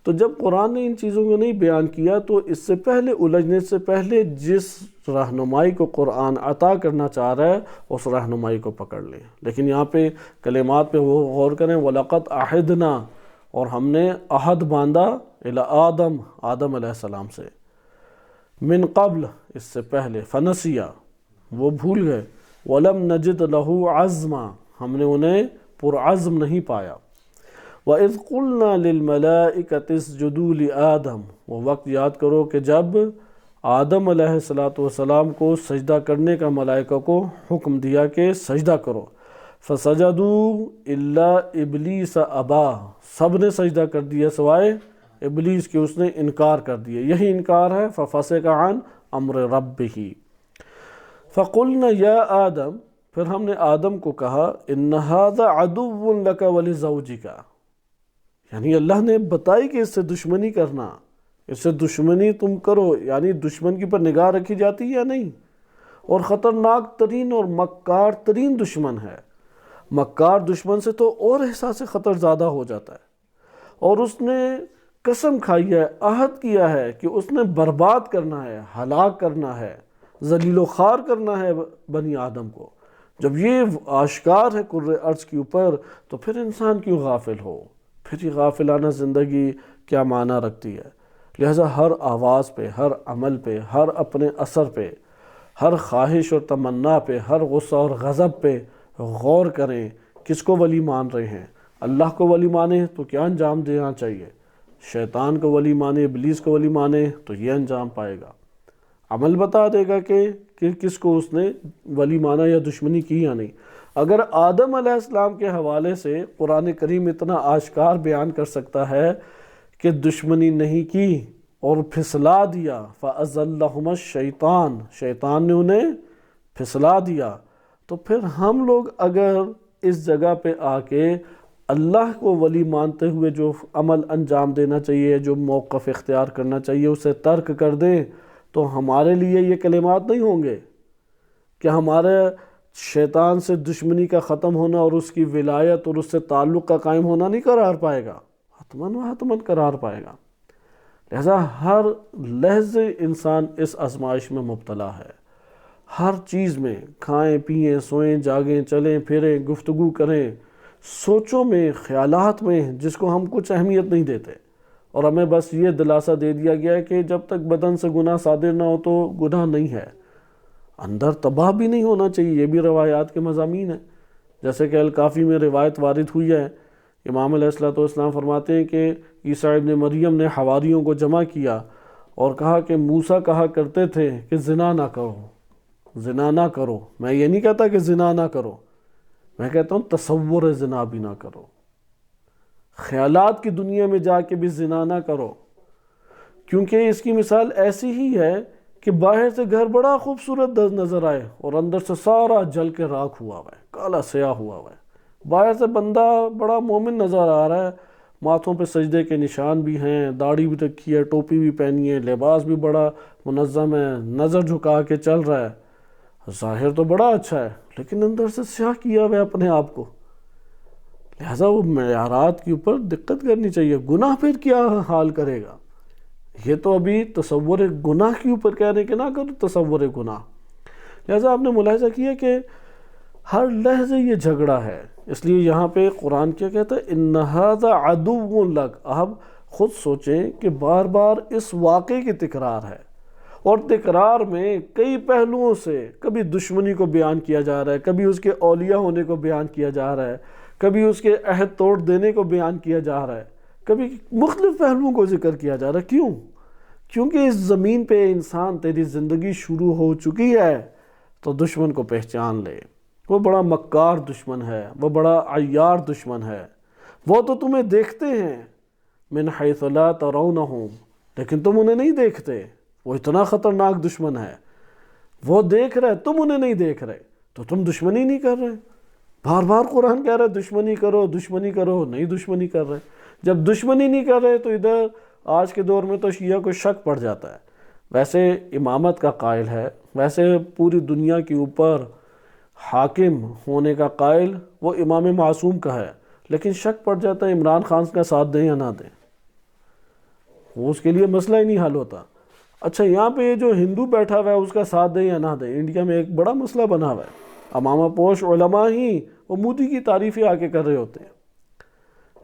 تو جب قرآن نے ان چیزوں کو نہیں بیان کیا تو اس سے پہلے الجھنے سے پہلے جس رہنمائی کو قرآن عطا کرنا چاہ رہا ہے اس رہنمائی کو پکڑ لیں۔ لیکن یہاں پہ کلمات پہ وہ غور کریں، وَلَقَدْ عَهِدْنَا، اور ہم نے عہد باندھا الی آدم، آدم علیہ السلام سے، من قبل، اس سے پہلے، فنسیا، وہ بھول گئے، وَلَمْ نَجِدْ لَهُ عَزْمًا، ہم نے انہیں پرعزم نہیں پایا، وَإِذْ قُلْنَا لِلْمَلَائِكَةِ اسْجُدُوا لِآدَمَ، وہ وقت یاد کرو کہ جب آدم علیہ السلام کو سجدہ کرنے کا ملائکہ کو حکم دیا کہ سجدہ کرو، فَسَجَدُوا إِلَّا إِبْلِيسَ أَبَا، سب نے سجدہ کر دیا سوائے ابلیس کے، اس نے انکار کر دیا، یہی انکار ہے، فَفَسَقَ عَنْ أَمْرِ رَبِّهِ، فَقُلْنَا يَا آدَمَ، پھر ہم نے آدم کو کہا، إِنَّ هَذَا عَدُوٌّ لَكَ وَلِزَوْجِكَ، یعنی اللہ نے بتائی کہ اس سے دشمنی کرنا، اس سے دشمنی تم کرو، یعنی دشمن کی پر نگاہ رکھی جاتی ہے یا نہیں، اور خطرناک ترین اور مکار ترین دشمن ہے، مکار دشمن سے تو اور احساس خطر زیادہ ہو جاتا ہے، اور اس نے قسم کھائی ہے، عہد کیا ہے کہ اس نے برباد کرنا ہے، ہلاک کرنا ہے، ذلیل و خوار کرنا ہے بنی آدم کو۔ جب یہ آشکار ہے کرۂ ارض کے اوپر تو پھر انسان کیوں غافل ہو؟ پھر یہ غافلانہ زندگی کیا معنی رکھتی ہے؟ لہٰذا ہر آواز پہ، ہر عمل پہ، ہر اپنے اثر پہ، ہر خواہش اور تمنا پہ، ہر غصہ اور غضب پہ غور کریں، کس کو ولی مان رہے ہیں؟ اللہ کو ولی مانے تو کیا انجام دینا چاہیے؟ شیطان کو ولی مانے، ابلیس کو ولی مانے تو یہ انجام پائے گا۔ عمل بتا دے گا کہ کس کو اس نے ولی مانا یا دشمنی کی یا نہیں۔ اگر آدم علیہ السلام کے حوالے سے قرآن کریم اتنا آشکار بیان کر سکتا ہے کہ دشمنی نہیں کی اور پھسلا دیا، فَأَزَلَّهُمَا الشَّيْطَانُ، شیطان نے انہیں پھسلا دیا، تو پھر ہم لوگ اگر اس جگہ پہ آ کے اللہ کو ولی مانتے ہوئے جو عمل انجام دینا چاہیے، جو موقف اختیار کرنا چاہیے اسے ترک کر دیں تو ہمارے لیے یہ کلمات نہیں ہوں گے کہ ہمارے شیطان سے دشمنی کا ختم ہونا اور اس کی ولایت اور اس سے تعلق کا قائم ہونا نہیں قرار پائے گا، حتماً و حتماً قرار پائے گا۔ لہذا ہر لحظے انسان اس آزمائش میں مبتلا ہے، ہر چیز میں، کھائیں پئیں سوئیں جاگیں چلیں پھریں گفتگو کریں، سوچوں میں، خیالات میں، جس کو ہم کچھ اہمیت نہیں دیتے، اور ہمیں بس یہ دلاسا دے دیا گیا ہے کہ جب تک بدن سے گناہ صادر نہ ہو تو گناہ نہیں ہے، اندر تباہ بھی نہیں ہونا چاہیے، یہ بھی روایات کے مضامین ہیں۔ جیسے کہ الکافی میں روایت وارد ہوئی ہے، امام علیہ السلام فرماتے ہیں کہ عیسیٰ ابن مریم نے حواریوں کو جمع کیا اور کہا کہ موسیٰ کہا کرتے تھے کہ زنا نہ کرو، زنا نہ کرو۔ میں یہ نہیں کہتا کہ زنا نہ کرو، میں کہتا ہوں تصور زنا بھی نہ کرو، خیالات کی دنیا میں جا کے بھی زنا نہ کرو، کیونکہ اس کی مثال ایسی ہی ہے کہ باہر سے گھر بڑا خوبصورت نظر آئے اور اندر سے سارا جل کے راکھ ہوا ہوا ہے، کالا سیاہ ہوا ہوا ہے۔ باہر سے بندہ بڑا مومن نظر آ رہا ہے، ماتھوں پہ سجدے کے نشان بھی ہیں، داڑھی بھی رکھی ہے، ٹوپی بھی پہنی ہے، لباس بھی بڑا منظم ہے، نظر جھکا کے چل رہا ہے، ظاہر تو بڑا اچھا ہے، لیکن اندر سے سیاہ کیا ہوا ہے اپنے آپ کو۔ لہٰذا وہ معیارات کے اوپر دقت کرنی چاہیے۔ گناہ پھر کیا حال کرے گا؟ یہ تو ابھی تصور گناہ کے اوپر کہہ رہے کہ نہ کرو تصور گناہ۔ لہٰذا آپ نے ملاحظہ کیا کہ ہر لحظے یہ جھگڑا ہے، اس لیے یہاں پہ قرآن کیا کہتا ہے اِنَّ هَذَا عَدُوٌّ لَكَ۔ اب خود سوچیں کہ بار بار اس واقعے کی تکرار ہے، اور تکرار میں کئی پہلوؤں سے کبھی دشمنی کو بیان کیا جا رہا ہے، کبھی اس کے اولیاء ہونے کو بیان کیا جا رہا ہے، کبھی اس کے عہد توڑ دینے کو بیان کیا جا رہا ہے، کبھی مختلف پہلوؤں کو ذکر کیا جا رہا ہے۔ کیوں؟ کیونکہ اس زمین پہ انسان تیری زندگی شروع ہو چکی ہے تو دشمن کو پہچان لے، وہ بڑا مکار دشمن ہے، وہ بڑا عیار دشمن ہے، وہ تو تمہیں دیکھتے ہیں من حیث لا ترونہم، لیکن تم انہیں نہیں دیکھتے، وہ اتنا خطرناک دشمن ہے، وہ دیکھ رہے تم انہیں نہیں دیکھ رہے، تو تم دشمنی نہیں کر رہے۔ بار بار قرآن کہہ رہا ہے دشمنی کرو، دشمنی کرو، نہیں دشمنی کر رہے۔ جب دشمنی نہیں کر رہے تو ادھر آج کے دور میں تو شیعہ کو شک پڑ جاتا ہے، ویسے امامت کا قائل ہے، ویسے پوری دنیا کے اوپر حاکم ہونے کا قائل وہ امام معصوم کا ہے، لیکن شک پڑ جاتا ہے عمران خان کا ساتھ دیں یا نہ دیں۔ وہ اس کے لیے مسئلہ ہی نہیں حل ہوتا۔ اچھا یہاں پہ یہ جو ہندو بیٹھا ہوا ہے اس کا ساتھ دیں یا نہ دیں، انڈیا میں ایک بڑا مسئلہ بنا ہوا ہے۔ امامہ پوش علماء ہی وہ مودی کی تعریفیں آ کے کر رہے ہوتے ہیں،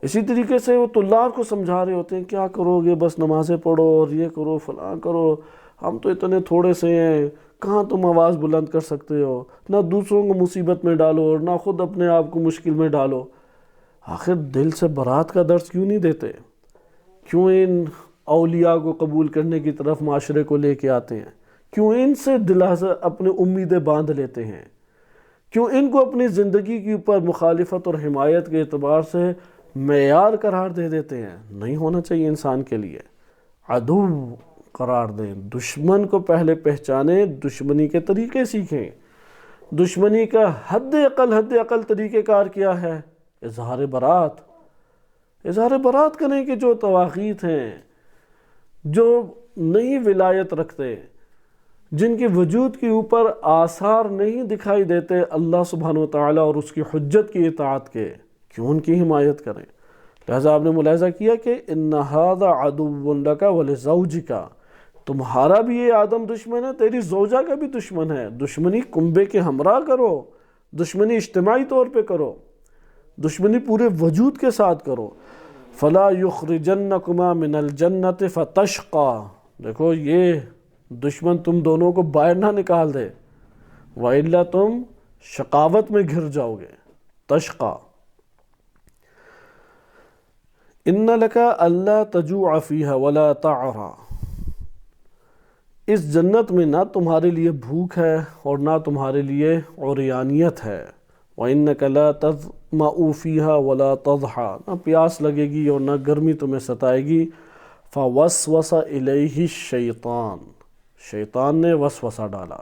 اسی طریقے سے وہ طلاب کو سمجھا رہے ہوتے ہیں کیا کرو گے، بس نمازیں پڑھو اور یہ کرو فلاں کرو، ہم تو اتنے تھوڑے سے ہیں، کہاں تم آواز بلند کر سکتے ہو، نہ دوسروں کو مصیبت میں ڈالو اور نہ خود اپنے آپ کو مشکل میں ڈالو۔ آخر دل سے برات کا درس کیوں نہیں دیتے؟ کیوں ان اولیاء کو قبول کرنے کی طرف معاشرے کو لے کے آتے ہیں؟ کیوں ان سے دلاسا اپنے امیدیں باندھ لیتے ہیں؟ کیوں ان کو اپنی زندگی کے اوپر مخالفت اور حمایت کے اعتبار سے معیار قرار دے دیتے ہیں؟ نہیں ہونا چاہیے انسان کے لیے۔ عدو قرار دیں، دشمن کو پہلے پہچانیں، دشمنی کے طریقے سیکھیں۔ دشمنی کا حد اقل طریقہ کار کیا ہے؟ اظہار برات۔ اظہار برات کریں کہ جو طواغیت ہیں، جو نہیں ولایت رکھتے، جن کے وجود کے اوپر آثار نہیں دکھائی دیتے اللہ سبحانہ وتعالی اور اس کی حجت کی اطاعت کے، کیوں ان کی حمایت کریں؟ لہذا آپ نے ملاحظہ کیا کہ ان ھذا عدو لک ولزوجک، تمہارا بھی یہ آدم دشمن ہے، تیری زوجہ کا بھی دشمن ہے۔ دشمنی کنبے کے ہمراہ کرو، دشمنی اجتماعی طور پہ کرو، دشمنی پورے وجود کے ساتھ کرو۔ فلا یخرجنکما من الجنت فتشقا، دیکھو یہ دشمن تم دونوں کو باہر نہ نکال دے، وَإِلَّا تم شقاوت میں گھر جاؤ گے۔ تشقا۔ ان لک الا تجوع فیہا ولا تعرا، اس جنت میں نہ تمہارے لیے بھوک ہے اور نہ تمہارے لیے عریانیت ہے۔ وَإِنَّكَ لَا تَظْمَأُ فِيهَا وَلَا تَضْحَىٰ، نہ پیاس لگے گی اور نہ گرمی تمہیں ستائے گی۔ فَوَسْوَسَ إِلَيْهِ الشَّيْطَانُ، شیطان نے وسوسہ ڈالا۔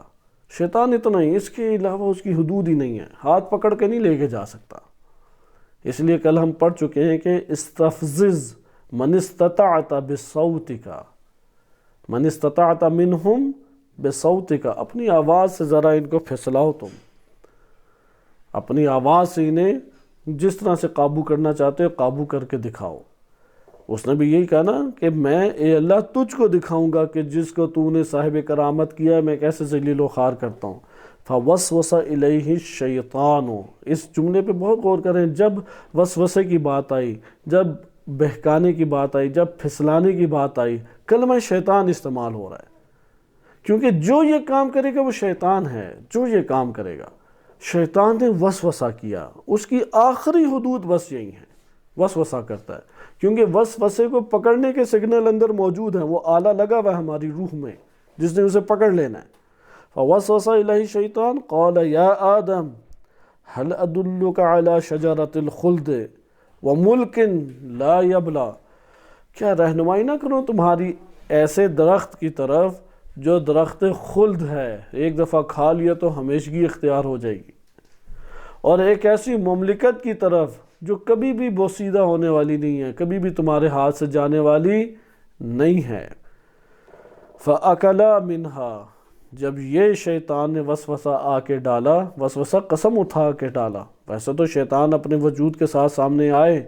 شیطان اتنا ہی، اس کے علاوہ اس کی حدود ہی نہیں ہے، ہاتھ پکڑ کے نہیں لے کے جا سکتا۔ اس لیے کل ہم پڑھ چکے ہیں کہ استفزز من استطعت بصوتک، من استطعت منہم بصوتک، اپنی آواز سے ذرا ان کو پھسلاؤ، تم اپنی آواز سے انہیں جس طرح سے قابو کرنا چاہتے ہو قابو کر کے دکھاؤ۔ اس نے بھی یہی کہا نا کہ میں اے اللہ تجھ کو دکھاؤں گا کہ جس کو تو نے صاحب کرامت کیا ہے میں کیسے ذلیل و خوار کرتا ہوں۔ فَوَسْوَسَ إِلَيْهِ الشَّيْطَانُ، اس جملے پہ بہت غور کریں، جب وسوسے کی بات آئی، جب بہکانے کی بات آئی، جب پھسلانے کی بات آئی، کلمہ شیطان استعمال ہو رہا ہے، کیونکہ جو یہ کام کرے گا وہ شیطان ہے، جو یہ کام کرے گا۔ شیطان نے وسوسہ کیا، اس کی آخری حدود بس یہی ہے، وسوسہ کرتا ہے، کیونکہ وسوسے کو پکڑنے کے سگنل اندر موجود ہیں، وہ آلہ لگا ہوا ہے ہماری روح میں جس نے اسے پکڑ لینا ہے۔ فوسوس الیہ الشیطان قال یا آدم هل ادلک علی شجرۃ الخلد وملک لا یبلی، کیا رہنمائی نہ کروں تمہاری ایسے درخت کی طرف جو درخت خلد ہے، ایک دفعہ کھا لیا تو ہمیشگی اختیار ہو جائے گی، اور ایک ایسی مملکت کی طرف جو کبھی بھی بوسیدہ ہونے والی نہیں ہے، کبھی بھی تمہارے ہاتھ سے جانے والی نہیں ہے۔ فَأَكَلَا مِنْهَا، جب یہ شیطان نے وسوسہ آ کے ڈالا، وسوسہ قسم اٹھا کے ڈالا، ویسے تو شیطان اپنے وجود کے ساتھ سامنے آئے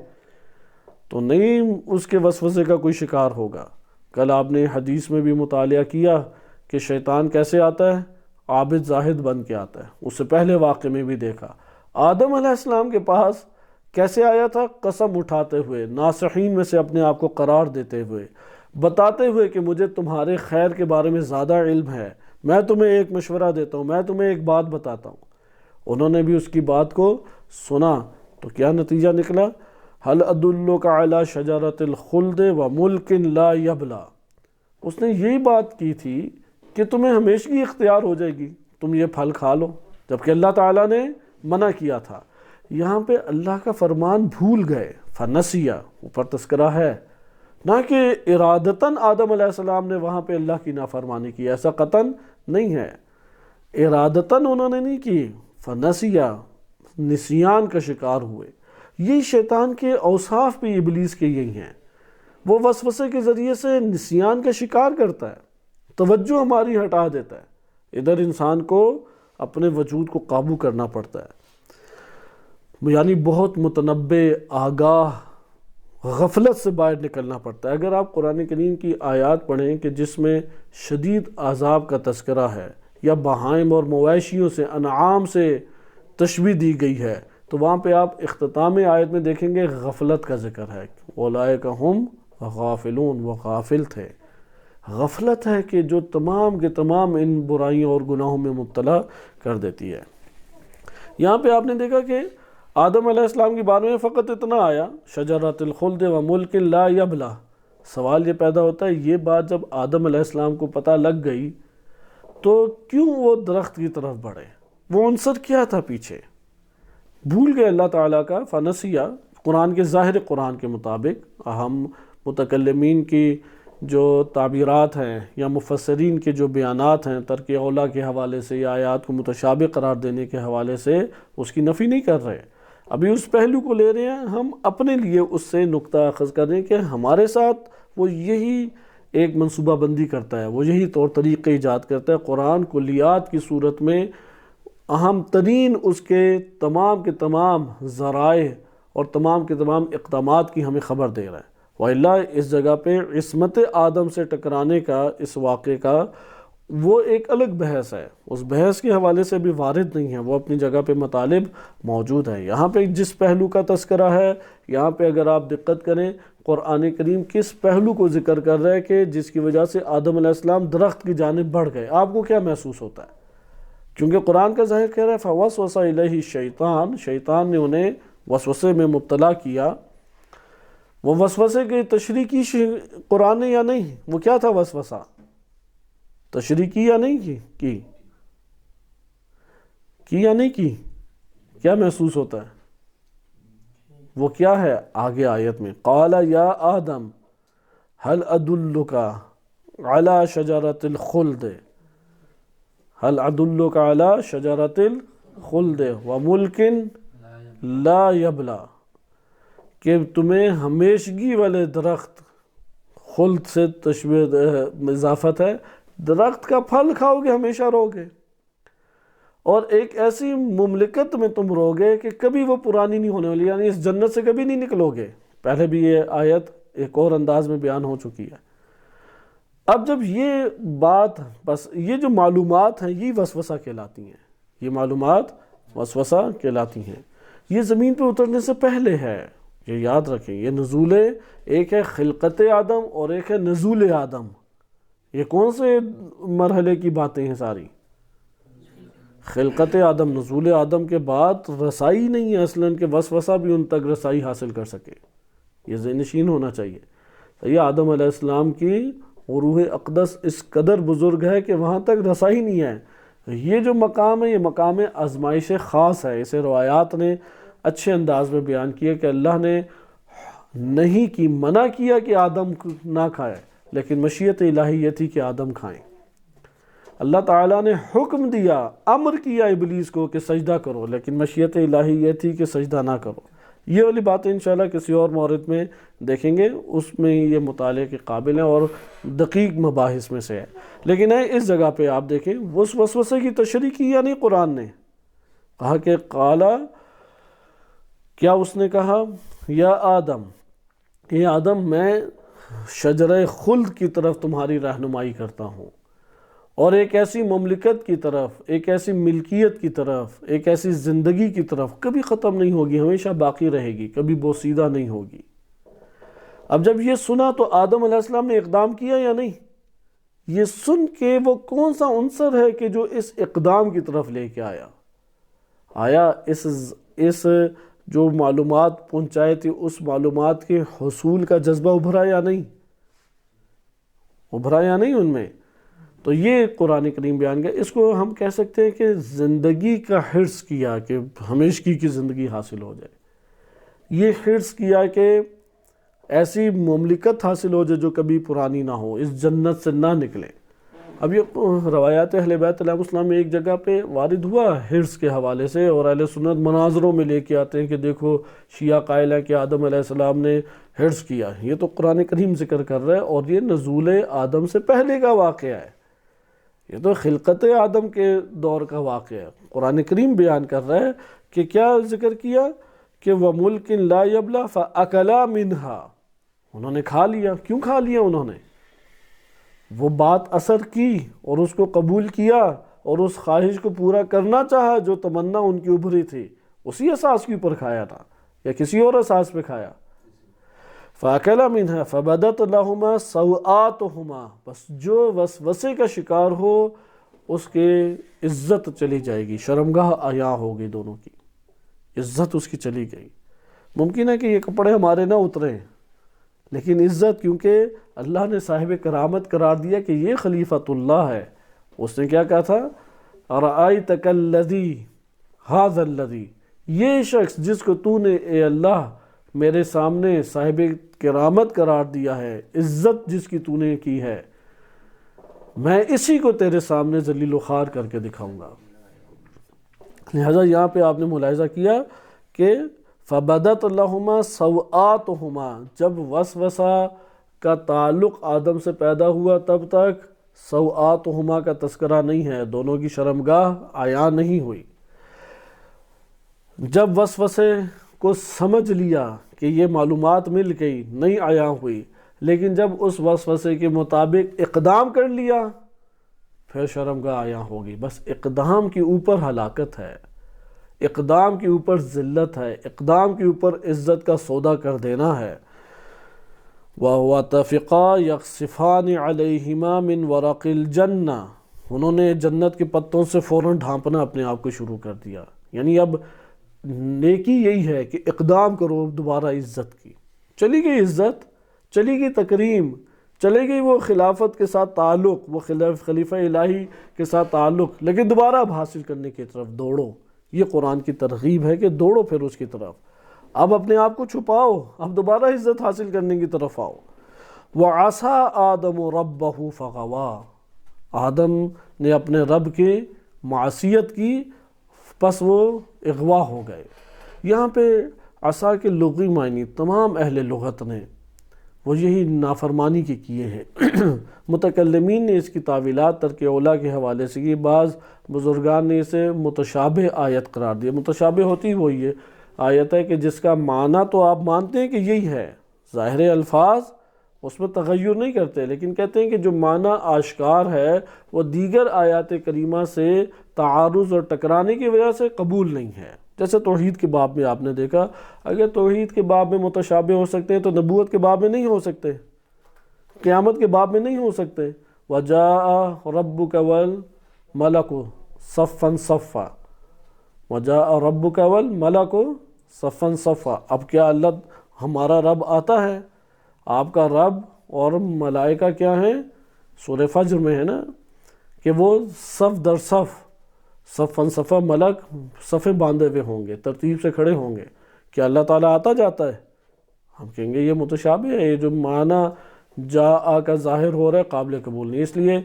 تو نہیں اس کے وسوسے کا کوئی شکار ہوگا۔ کل آپ نے حدیث میں بھی مطالعہ کیا کہ شیطان کیسے آتا ہے، عابد زاہد بن کے آتا ہے، اس سے پہلے واقعے میں بھی دیکھا۔ آدم علیہ السلام کے پاس کیسے آیا تھا؟ قسم اٹھاتے ہوئے، ناصحین میں سے اپنے آپ کو قرار دیتے ہوئے، بتاتے ہوئے کہ مجھے تمہارے خیر کے بارے میں زیادہ علم ہے، میں تمہیں ایک مشورہ دیتا ہوں، میں تمہیں ایک بات بتاتا ہوں۔ انہوں نے بھی اس کی بات کو سنا تو کیا نتیجہ نکلا؟ هل ادلک علی شجرۃ الخلد وملک لا یبلی، اس نے یہی بات کی تھی کہ تمہیں ہمیشگی اختیار ہو جائے گی، تم یہ پھل کھا لو، جبکہ اللہ تعالیٰ نے منع کیا تھا۔ یہاں پہ اللہ کا فرمان بھول گئے، فنسیہ، اوپر تذکرہ ہے، نہ کہ ارادتاً آدم علیہ السلام نے وہاں پہ اللہ کی نافرمانی کی، ایسا قطعاً نہیں ہے، ارادتاً انہوں نے نہیں کی، فنسیہ، نسیان کا شکار ہوئے۔ یہ شیطان کے اوصاف بھی ابلیس کے یہی ہیں، وہ وسوسے کے ذریعے سے نسیان کا شکار کرتا ہے، توجہ ہماری ہٹا دیتا ہے، ادھر انسان کو اپنے وجود کو قابو کرنا پڑتا ہے، یعنی بہت متنبع، آگاہ غفلت سے باہر نکلنا پڑتا ہے۔ اگر آپ قرآن کریم کی آیات پڑھیں کہ جس میں شدید عذاب کا تذکرہ ہے یا بہائم اور مویشیوں سے، انعام سے تشبیہ دی گئی ہے، تو وہاں پہ آپ اختتام آیت میں دیکھیں گے غفلت کا ذکر ہے، اولئک ہم غافلون، وہ غافل تھے۔ غفلت ہے کہ جو تمام کے تمام ان برائیوں اور گناہوں میں مبتلا کر دیتی ہے۔ یہاں پہ آپ نے دیکھا کہ آدم علیہ السلام کی بارے میں فقط اتنا آیا شجرۃ الخلد و ملک لا یبلا۔ سوال یہ پیدا ہوتا ہے یہ بات جب آدم علیہ السلام کو پتہ لگ گئی تو کیوں وہ درخت کی طرف بڑھے؟ وہ عنصر کیا تھا پیچھے؟ بھول گئے اللہ تعالیٰ کا، فنسیہ۔ قرآن کے ظاہر قرآن کے مطابق ہم متکلمین کی جو تعبیرات ہیں یا مفسرین کے جو بیانات ہیں ترک اولا کے حوالے سے یا آیات کو متشابہ قرار دینے کے حوالے سے اس کی نفی نہیں کر رہے، ابھی اس پہلو کو لے رہے ہیں، ہم اپنے لیے اس سے نقطہ اخذ کر رہے ہیں کہ ہمارے ساتھ وہ یہی ایک منصوبہ بندی کرتا ہے، وہ یہی طور طریقے ایجاد کرتا ہے۔ قرآن کلیات کی صورت میں اہم ترین اس کے تمام ذرائع اور تمام کے تمام اقدامات کی ہمیں خبر دے رہا ہے۔ وَإِلَّا اس جگہ پہ عصمت آدم سے ٹکرانے کا، اس واقعے کا، وہ ایک الگ بحث ہے، اس بحث کے حوالے سے بھی وارد نہیں ہے، وہ اپنی جگہ پہ مطالب موجود ہے۔ یہاں پہ جس پہلو کا تذکرہ ہے، یہاں پہ اگر آپ دقت کریں قرآن کریم کس پہلو کو ذکر کر رہا ہے کہ جس کی وجہ سے آدم علیہ السلام درخت کی جانب بڑھ گئے، آپ کو کیا محسوس ہوتا ہے؟ کیونکہ قرآن کا ظاہر کہہ رہا ہے فَوَسْوَسَ إِلَيْهِ الشَّيْطَانُ، شیطان نے انہیں وسوسے میں مبتلا کیا۔ وہ وسوسے کی تشریح کی قرآن نے یا نہیں؟ وہ کیا تھا وسوسہ؟ تشریح کی یا نہیں کی یا نہیں کی؟ کیا محسوس ہوتا ہے؟ وہ کیا ہے؟ آگے آیت میں قال یا آدم هل ادلک علی شجرۃ الخلد، هل ادلک علی شجرۃ الخلد وملک لا یبلا، کہ تمہیں ہمیشگی والے درخت، خلد سے تشبیہ اضافت ہے، درخت کا پھل کھاؤ گے ہمیشہ رہو گے، اور ایک ایسی مملکت میں تم رہو گے کہ کبھی وہ پرانی نہیں ہونے والی، یعنی اس جنت سے کبھی نہیں نکلو گے۔ پہلے بھی یہ آیت ایک اور انداز میں بیان ہو چکی ہے۔ اب جب یہ بات، بس یہ جو معلومات ہیں یہ وسوسہ کہلاتی ہیں، یہ معلومات وسوسہ کہلاتی ہیں، یہ زمین پہ اترنے سے پہلے ہے، یہ یاد رکھیں۔ یہ نزول، ایک ہے خلقت آدم اور ایک ہے نزول آدم۔ یہ کون سے مرحلے کی باتیں ہیں ساری؟ خلقت آدم، نزول آدم کے بعد رسائی نہیں ہے اصلاً کہ وسوسہ بھی ان تک رسائی حاصل کر سکے، یہ ذہن نشین ہونا چاہیے۔ تو یہ آدم علیہ السلام کی روح اقدس اس قدر بزرگ ہے کہ وہاں تک رسائی نہیں ہے۔ یہ جو مقام ہے یہ مقام آزمائش خاص ہے، اسے روایات نے اچھے انداز میں بیان کیا کہ اللہ نے نہیں کی، منع کیا کہ آدم نہ کھائے، لیکن مشیت الہی یہ تھی کہ آدم کھائیں۔ اللہ تعالیٰ نے حکم دیا، امر کیا ابلیس کو کہ سجدہ کرو، لیکن مشیت الہی یہ تھی کہ سجدہ نہ کرو۔ یہ والی باتیں انشاءاللہ کسی اور مورد میں دیکھیں گے، اس میں یہ مطالعے کے قابل ہیں اور دقیق مباحث میں سے ہے۔ لیکن اس جگہ پہ آپ دیکھیں اس وسوسے کی تشریح کی یا نہیں قرآن نے؟ کہا کہ قالا، کیا اس نے کہا؟ یا آدم، اے آدم میں شجرہ خلد کی طرف تمہاری رہنمائی کرتا ہوں، اور ایک ایسی مملکت کی طرف، ایک ایسی ملکیت کی طرف، ایک ایسی زندگی کی طرف کبھی ختم نہیں ہوگی، ہمیشہ باقی رہے گی، کبھی بوسیدہ نہیں ہوگی۔ اب جب یہ سنا تو آدم علیہ السلام نے اقدام کیا یا نہیں؟ یہ سن کے وہ کون سا عنصر ہے کہ جو اس اقدام کی طرف لے کے آیا اس جو معلومات پہنچائے تھی اس معلومات کے حصول کا جذبہ ابھرا یا نہیں؟ ابھرا یا نہیں ان میں؟ تو یہ قرآن کریم بیان کیا، اس کو ہم کہہ سکتے ہیں کہ زندگی کا حرص کیا کہ ہمیشگی کی زندگی حاصل ہو جائے، یہ حرص کیا کہ ایسی مملکت حاصل ہو جائے جو کبھی پرانی نہ ہو، اس جنت سے نہ نکلے۔ اب یہ روایات اہل بیت علیہ السلام میں ایک جگہ پہ وارد ہوا حرص کے حوالے سے، اور اہل سنت مناظروں میں لے کے آتے ہیں کہ دیکھو شیعہ قائل ہے کہ آدم علیہ السلام نے حرص کیا، یہ تو قرآن کریم ذکر کر رہا ہے، اور یہ نزول آدم سے پہلے کا واقعہ ہے، یہ تو خلقت آدم کے دور کا واقعہ ہے۔ قرآن کریم بیان کر رہا ہے کہ کیا ذکر کیا کہ وَمُلْكٍ لَا يَبْلَى فَأَكَلَا مِنْهَا، انہوں نے کھا لیا. کیوں کھا لیا انہوں نے؟ وہ بات اثر کی اور اس کو قبول کیا اور اس خواہش کو پورا کرنا چاہا جو تمنا ان کی ابھری تھی، اسی اساس کے اوپر کھایا تھا یا کسی اور اساس پہ کھایا. فَأَكَلَا مِنْهَا فَبَدَتْ لَهُمَا سَوْآتُهُمَا، بس جو وسوسے کا شکار ہو اس کے عزت چلی جائے گی، شرمگاہ عیاں ہوگی، دونوں کی عزت اس کی چلی گئی. ممکن ہے کہ یہ کپڑے ہمارے نہ اترے، لیکن عزت کیونکہ اللہ نے صاحب کرامت قرار دیا کہ یہ خلیفۃ اللہ ہے. اس نے کیا کہا تھا؟ أَرَأَيْتَكَ الَّذِي هَذَا الَّذِي، یہ شخص جس کو تو نے اے اللہ میرے سامنے صاحب کرامت قرار دیا ہے، عزت جس کی تو نے کی ہے، میں اسی کو تیرے سامنے ذلیل و خوار کر کے دکھاؤں گا. لہذا یہاں پہ آپ نے ملاحظہ کیا کہ فَبَدَتْ لَهُمَا سَوْآتُهُمَا، جب وسوسہ کا تعلق آدم سے پیدا ہوا تب تک سوآتُهُمَا کا تذکرہ نہیں ہے، دونوں کی شرمگاہ عیاں نہیں ہوئی. جب وسوسے کو سمجھ لیا کہ یہ معلومات مل گئی، نہیں عیاں ہوئی، لیکن جب اس وسوسے کے مطابق اقدام کر لیا پھر شرمگاہ عیاں ہوگی. بس اقدام کے اوپر ہلاکت ہے، اقدام کے اوپر ذلت ہے، اقدام کے اوپر عزت کا سودا کر دینا ہے. وَوَتَفِقَا يَخْصِفَانِ عَلَيْهِمَا مِنْ وَرَقِ الْجَنَّةِ، انہوں نے جنت کے پتوں سے فوراً ڈھانپنا اپنے آپ کو شروع کر دیا. یعنی اب نیکی یہی ہے کہ اقدام کرو دوبارہ عزت کی. چلی گئی عزت، چلی گئی تکریم، چلے گئی وہ خلافت کے ساتھ تعلق، وہ خلیفہ الہی کے ساتھ تعلق، لیکن دوبارہ اب حاصل کرنے کی طرف دوڑو. یہ قرآن کی ترغیب ہے کہ دوڑو پھر اس کی طرف. اب اپنے آپ کو چھپاؤ، اب دوبارہ عزت حاصل کرنے کی طرف آؤ. وَعَصَىٰ آدَمُ رَبَّهُ فَغَوَىٰ، آدم نے اپنے رب کی معصیت کی، پس وہ اغوا ہو گئے. یہاں پہ عصا کے لغوی معنی تمام اہل لغت نے وہ یہی نافرمانی کے کیے ہیں. متکلمین نے اس کی تعویلات ترک اولیٰ کے حوالے سے کی. بعض بزرگان نے اسے متشابہ آیت قرار دیا. متشابہ ہوتی وہ یہ آیت ہے کہ جس کا معنی تو آپ مانتے ہیں کہ یہی ہے، ظاہر الفاظ اس میں تغیر نہیں کرتے، لیکن کہتے ہیں کہ جو معنی آشکار ہے وہ دیگر آیات کریمہ سے تعارض اور ٹکرانے کی وجہ سے قبول نہیں ہے. جیسے توحید کے باب میں آپ نے دیکھا، اگر توحید کے باب میں متشابہ ہو سکتے ہیں تو نبوت کے باب میں نہیں ہو سکتے، قیامت کے باب میں نہیں ہو سکتے. وَجَاءَ رَبُّكَ وَالْمَلَكُ صَفًّا صَفًّا، وَجَاءَ رَبُّكَ وَالْمَلَكُ صَفًّا صَفًّا. اب کیا اللہ ہمارا رب آتا ہے؟ آپ کا رب اور ملائکہ کیا ہیں؟ سورہ فجر میں ہے نا کہ وہ صف در صف، صفاً صفا، ملک صفیں باندھے ہوئے ہوں گے، ترتیب سے کھڑے ہوں گے. کیا اللہ تعالیٰ آتا جاتا ہے؟ ہم کہیں گے یہ متشابہ ہے، یہ جو معنی جاء کا ظاہر ہو رہا ہے قابل قبول نہیں. اس لیے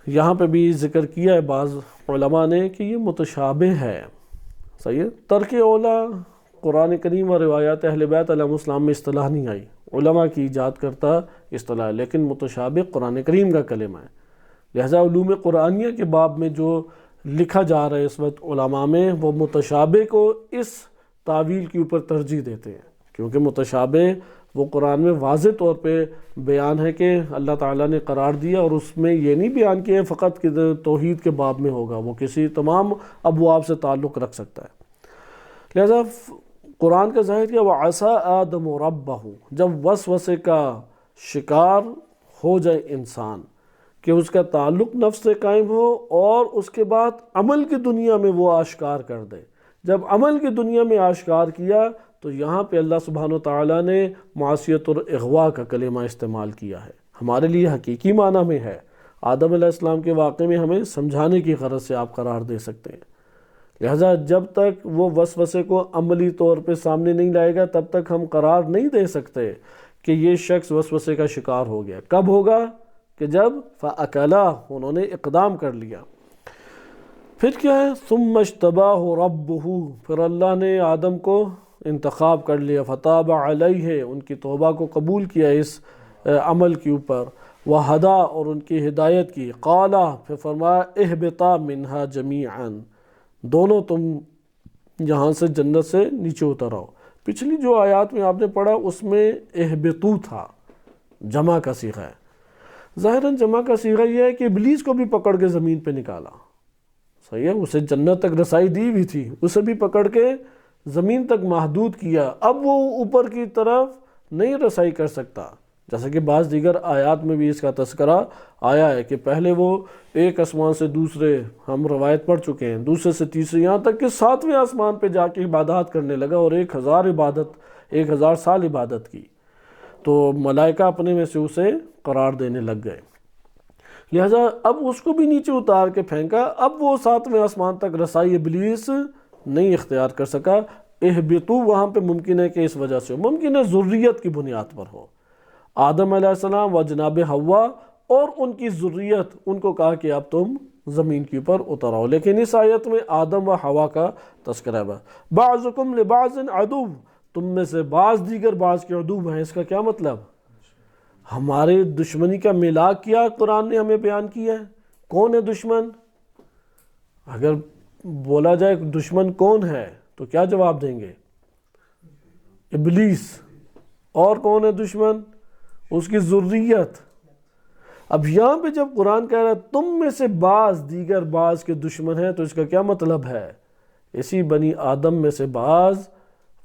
یہاں پہ بھی ذکر کیا ہے بعض علماء نے کہ یہ متشابہ ہے. صحیح ہے. ترک اولیٰ قرآن کریم و روایات اہل بیت علیہ السلام میں اصطلاح نہیں آئی، علماء کی ایجاد کرتا اصطلاح، لیکن متشابہ قرآن کریم کا کلمہ ہے. لہذا علوم قرآنیہ کے باب میں جو لکھا جا رہا ہے اس وقت علماء میں، وہ متشابہ کو اس تعویل کے اوپر ترجیح دیتے ہیں، کیونکہ متشابہ وہ قرآن میں واضح طور پہ بیان ہے کہ اللہ تعالیٰ نے قرار دیا، اور اس میں یہ نہیں بیان کیا فقط کہ توحید کے باب میں ہوگا، وہ کسی تمام ابواب سے تعلق رکھ سکتا ہے. لہذا قرآن کا ظاہر کیا وَعَصَىٰ آدَمُ رَبَّهُ، جب وسوسے کا شکار ہو جائے انسان کہ اس کا تعلق نفس سے قائم ہو اور اس کے بعد عمل کی دنیا میں وہ آشکار کر دے. جب عمل کی دنیا میں آشکار کیا تو یہاں پہ اللہ سبحانہ و تعالیٰ نے معصیت اور اغوا کا کلمہ استعمال کیا ہے. ہمارے لیے حقیقی معنی میں ہے. آدم علیہ السلام کے واقعے میں ہمیں سمجھانے کی غرض سے آپ قرار دے سکتے ہیں. لہذا جب تک وہ وسوسے کو عملی طور پہ سامنے نہیں لائے گا تب تک ہم قرار نہیں دے سکتے کہ یہ شخص وسوسے کا شکار ہو گیا. کب ہوگا؟ کہ جب فَأَكَلَا، انہوں نے اقدام کر لیا. پھر کیا ہے؟ ثُمَّ اجْتَبَاهُ رَبُّهُ، پھر اللہ نے آدم کو انتخاب کر لیا. فَتَابَ عَلَيْهِ، ان کی توبہ کو قبول کیا اس عمل کے اوپر. وَهَدَا، اور ان کی ہدایت کی. قَالَ، پھر فرمایا اِهْبِطَا مِنْهَا جَمِيعًا، دونوں تم یہاں سے جنت سے نیچے اتر آؤ۔ پچھلی جو آیات میں آپ نے پڑھا اس میں اہبطو تھا، جمع کا صیغہ ہے۔ ظاہراً جمع کا صیغہ یہ ہے کہ ابلیس کو بھی پکڑ کے زمین پہ نکالا، صحیح ہے، اسے جنت تک رسائی دی ہوئی تھی، اسے بھی پکڑ کے زمین تک محدود کیا، اب وہ اوپر کی طرف نہیں رسائی کر سکتا۔ جیسا کہ بعض دیگر آیات میں بھی اس کا تذکرہ آیا ہے کہ پہلے وہ ایک آسمان سے دوسرے، ہم روایت پڑھ چکے ہیں، دوسرے سے تیسرے، یہاں تک کہ 7ویں آسمان پہ جا کے عبادات کرنے لگا اور 1000 سال عبادت کی، تو ملائکہ اپنے میں سے اسے قرار دینے لگ گئے، لہٰذا اب اس کو بھی نیچے اتار کے پھینکا، اب وہ 7ویں آسمان تک رسائی ابلیس نہیں اختیار کر سکا۔ اہبطو وہاں پہ ممکن ہے کہ اس وجہ سے ہو، ممکن ہے ذریت کی بنیاد پر ہو، آدم علیہ السلام و جناب حوا اور ان کی ذریت، ان کو کہا کہ اب تم زمین کے اوپر اتر آؤ، لیکن اس آیت میں آدم و حوا کا تذکرہ ہے۔ بعضکم لبعض عدو، تم میں سے بعض دیگر بعض کے عدو ہیں، اس کا کیا مطلب؟ ہمارے دشمنی کا ملاک کیا قرآن نے ہمیں بیان کیا ہے۔ کون ہے دشمن؟ اگر بولا جائے دشمن کون ہے تو کیا جواب دیں گے؟ ابلیس۔ اور کون ہے دشمن؟ اس کی ذریت۔ اب یہاں پہ جب قرآن کہہ رہا ہے تم میں سے بعض دیگر بعض کے دشمن ہیں، تو اس کا کیا مطلب ہے؟ اسی بنی آدم میں سے بعض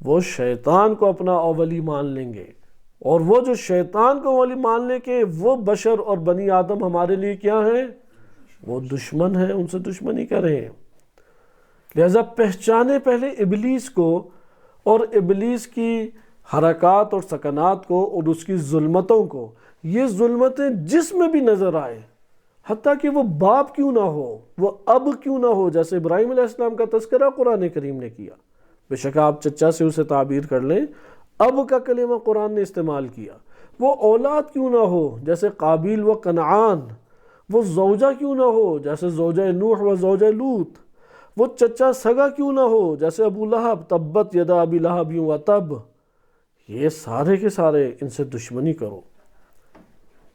وہ شیطان کو اپنا اولی مان لیں گے، اور وہ جو شیطان کو اولی مان لیں کہ وہ بشر اور بنی آدم ہمارے لیے کیا ہیں؟ وہ دشمن ہیں، ان سے دشمنی کریں۔ لہذا پہچانے پہلے ابلیس کو اور ابلیس کی حرکات اور سکنات کو اور اس کی ظلمتوں کو۔ یہ ظلمتیں جس میں بھی نظر آئے، حتیٰ کہ وہ باپ کیوں نہ ہو، وہ اب کیوں نہ ہو، جیسے ابراہیم علیہ السلام کا تذکرہ قرآن کریم نے کیا، بے شک آپ چچا سے اسے تعبیر کر لیں، اب کا کلمہ قرآن نے استعمال کیا۔ وہ اولاد کیوں نہ ہو، جیسے قابیل و کنعان، وہ زوجہ کیوں نہ ہو، جیسے زوجہ نوح و زوجہ لوط، وہ چچا سگا کیوں نہ ہو، جیسے ابو لہب، تبت یدا ابی لہب و تب، یہ سارے کے سارے ان سے دشمنی کرو۔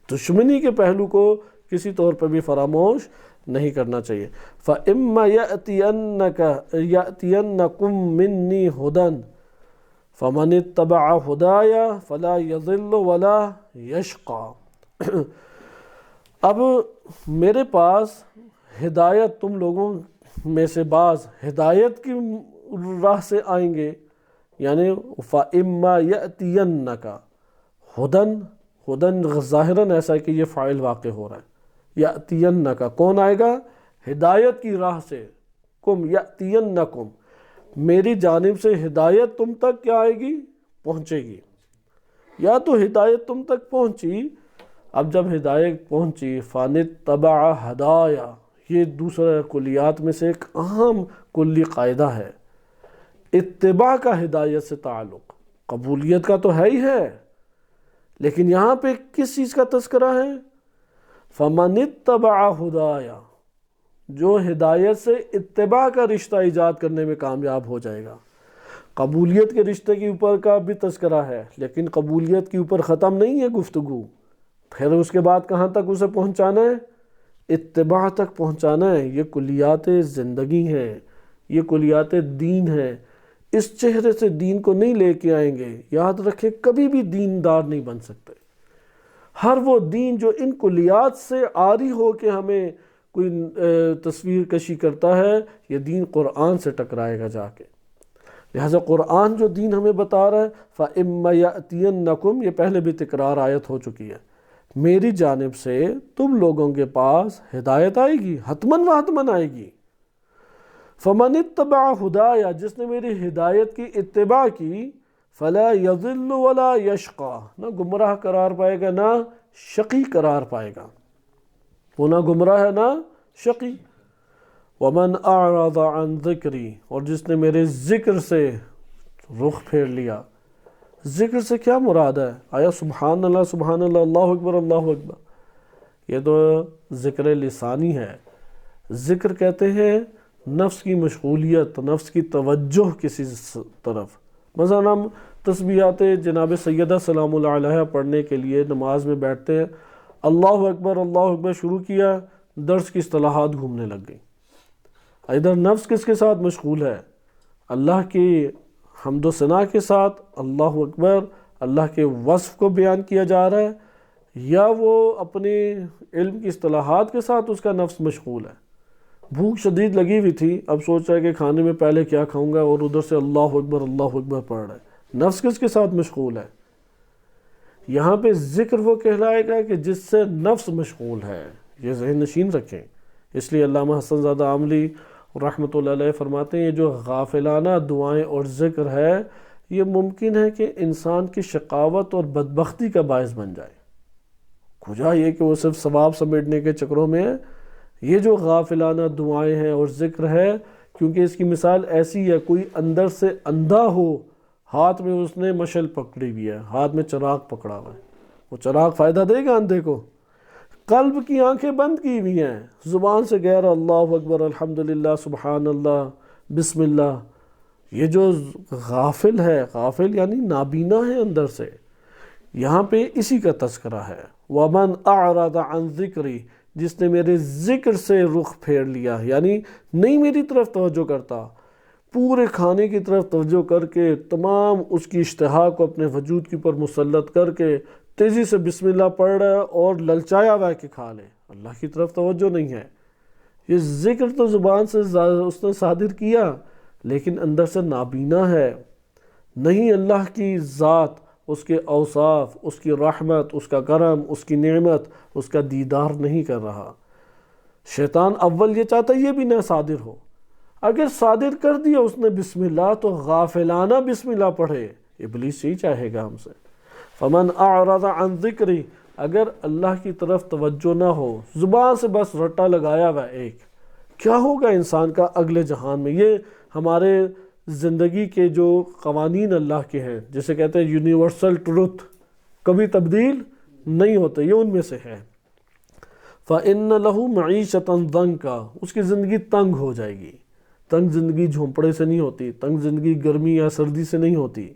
دشمنی کے پہلو کو کسی طور پہ بھی فراموش نہیں کرنا چاہیے۔ فَإِمَّا يَأْتِيَنَّكُم مِّنِّي هُدًى فَمَنِ اتَّبَعَ هُدَايَ فَلَا يَضِلُّ وَلَا يَشْقَى۔ اب میرے پاس ہدایت، تم لوگوں میں سے بعض ہدایت کی راہ سے آئیں گے، یعنی فَإِمَّا يَأْتِيَنَّكَ هُدًى، ہدن ظاہراً ایسا ہے کہ یہ فاعل واقع ہو رہا ہے۔ یأتینک، کون آئے گا؟ ہدایت کی راہ سے، کم یأتینکم، میری جانب سے ہدایت تم تک کیا آئے گی؟ پہنچے گی۔ یا تو ہدایت تم تک پہنچی، اب جب ہدایت پہنچی فَنِتَّبَعَ ہدایا، یہ دوسرا کلیات میں سے ایک اہم کلی قاعدہ ہے۔ اتباع کا ہدایت سے تعلق، قبولیت کا تو ہے ہی ہے، لیکن یہاں پہ کس چیز کا تذکرہ ہے؟ فَمَنِ اتَّبَعَ ہدایا، جو ہدایت سے اتباع کا رشتہ ایجاد کرنے میں کامیاب ہو جائے گا۔ قبولیت کے رشتے کے اوپر کا بھی تذکرہ ہے، لیکن قبولیت کے اوپر ختم نہیں ہے گفتگو، پھر اس کے بعد کہاں تک اسے پہنچانا ہے؟ اتباع تک پہنچانا ہے۔ یہ کلیات زندگی ہیں، یہ کلیات دین ہیں، اس چہرے سے دین کو نہیں لے کے آئیں گے، یاد رکھیں کبھی بھی دیندار نہیں بن سکتے۔ ہر وہ دین جو ان کلیات سے عاری ہو کے ہمیں کوئی تصویر کشی کرتا ہے، یہ دین قرآن سے ٹکرائے گا جا کے۔ لہٰذا قرآن جو دین ہمیں بتا رہا ہے، فَإِمَّا يَأْتِيَنَّكُمْ، یہ پہلے بھی تکرار آیت ہو چکی ہے، میری جانب سے تم لوگوں کے پاس ہدایت آئے گی، حتماً و حتماً آئے گی۔ فَمَنِ اتَّبَعَ ہدایا، جس نے میری ہدایت کی اتباع کی، فَلَا يَضِلُّ وَلَا يَشْقَى، نہ گمراہ قرار پائے گا نہ شقی قرار پائے گا، وہ نہ گمراہ ہے نہ شقی۔ وَمَنْ أَعْرَضَ عَنْ ذِكْرِي، اور جس نے میرے ذکر سے رخ پھیر لیا۔ ذکر سے کیا مراد ہے؟ آیا سبحان اللہ سبحان اللہ، اللہ اکبر اللہ اکبر، یہ تو ذکر لسانی ہے۔ ذکر کہتے ہیں نفس کی مشغولیت، نفس کی توجہ کسی طرف۔ مثلا ہم تسبیحات جناب سیدہ سلام اللہ علیہ پڑھنے کے لیے نماز میں بیٹھتے ہیں، اللہ اکبر شروع کیا، درس کی اصطلاحات گھومنے لگ گئی، ادھر نفس کس کے ساتھ مشغول ہے؟ اللہ کی حمد و ثنا کے ساتھ اللہ اکبر اللہ کے وصف کو بیان کیا جا رہا ہے، یا وہ اپنے علم کی اصطلاحات کے ساتھ اس کا نفس مشغول ہے؟ بھوک شدید لگی ہوئی تھی، اب سوچ رہا ہے کہ کھانے میں پہلے کیا کھاؤں گا، اور ادھر سے اللہ اکبر پڑھ رہا ہے۔ نفس کس کے ساتھ مشغول ہے؟ یہاں پہ ذکر وہ کہلائے گا کہ جس سے نفس مشغول ہے، یہ ذہن نشین رکھیں۔ اس لیے علامہ حسن زادہ عاملی رحمۃ اللہ علیہ فرماتے ہیں، یہ جو غافلانہ دعائیں اور ذکر ہے، یہ ممکن ہے کہ انسان کی شقاوت اور بدبختی کا باعث بن جائے۔ کجا یہ کہ وہ صرف ثواب سمیٹنے کے چکروں میں ہے، یہ جو غافلانہ دعائیں ہیں اور ذکر ہے، کیونکہ اس کی مثال ایسی ہے، کوئی اندر سے اندھا ہو، ہاتھ میں اس نے مشل پکڑی ہوئی ہے، ہاتھ میں چراغ پکڑا ہوا ہے، وہ چراغ فائدہ دے گا اندھے کو؟ قلب کی آنکھیں بند کی ہوئی ہیں، زبان سے کہہ رہا اللہ اکبر الحمدللہ سبحان اللہ بسم اللہ۔ یہ جو غافل ہے، غافل یعنی نابینا ہے اندر سے، یہاں پہ اسی کا تذکرہ ہے۔ وَمَنْ أَعْرَضَ عَنْ ذِكْرِي، جس نے میرے ذکر سے رخ پھیر لیا، یعنی نہیں میری طرف توجہ کرتا، پورے کھانے کی طرف توجہ کر کے تمام اس کی اشتہا کو اپنے وجود کے اوپر مسلط کر کے تیزی سے بسم اللہ پڑھ رہا ہے اور للچایا ہوا ہے کہ کھا لے، اللہ کی طرف توجہ نہیں ہے۔ یہ ذکر تو زبان سے اس نے صادر کیا، لیکن اندر سے نابینا ہے، نہیں اللہ کی ذات، اس کے اوصاف، اس کی رحمت، اس کا کرم، اس کی نعمت، اس کا دیدار نہیں کر رہا۔ شیطان اول یہ چاہتا ہے یہ بھی نہ صادر ہو، اگر صادر کر دیا اس نے بسم اللہ تو غافلانہ بسم اللہ پڑھے، ابلیس یہی چاہے گا ہم سے۔ فمن اعرض عن ذکری، اگر اللہ کی طرف توجہ نہ ہو، زبان سے بس رٹا لگایا ہوا ایک، کیا ہوگا انسان کا اگلے جہان میں؟ یہ ہمارے زندگی کے جو قوانین اللہ کے ہیں، جسے کہتے ہیں یونیورسل ٹروتھ، کبھی تبدیل نہیں ہوتے، یہ ان میں سے ہے۔ فَإِنَّ لَهُ مَعِيشَةً ضَنْكَ، اس کی زندگی تنگ ہو جائے گی۔ تنگ زندگی جھونپڑے سے نہیں ہوتی، تنگ زندگی گرمی یا سردی سے نہیں ہوتی،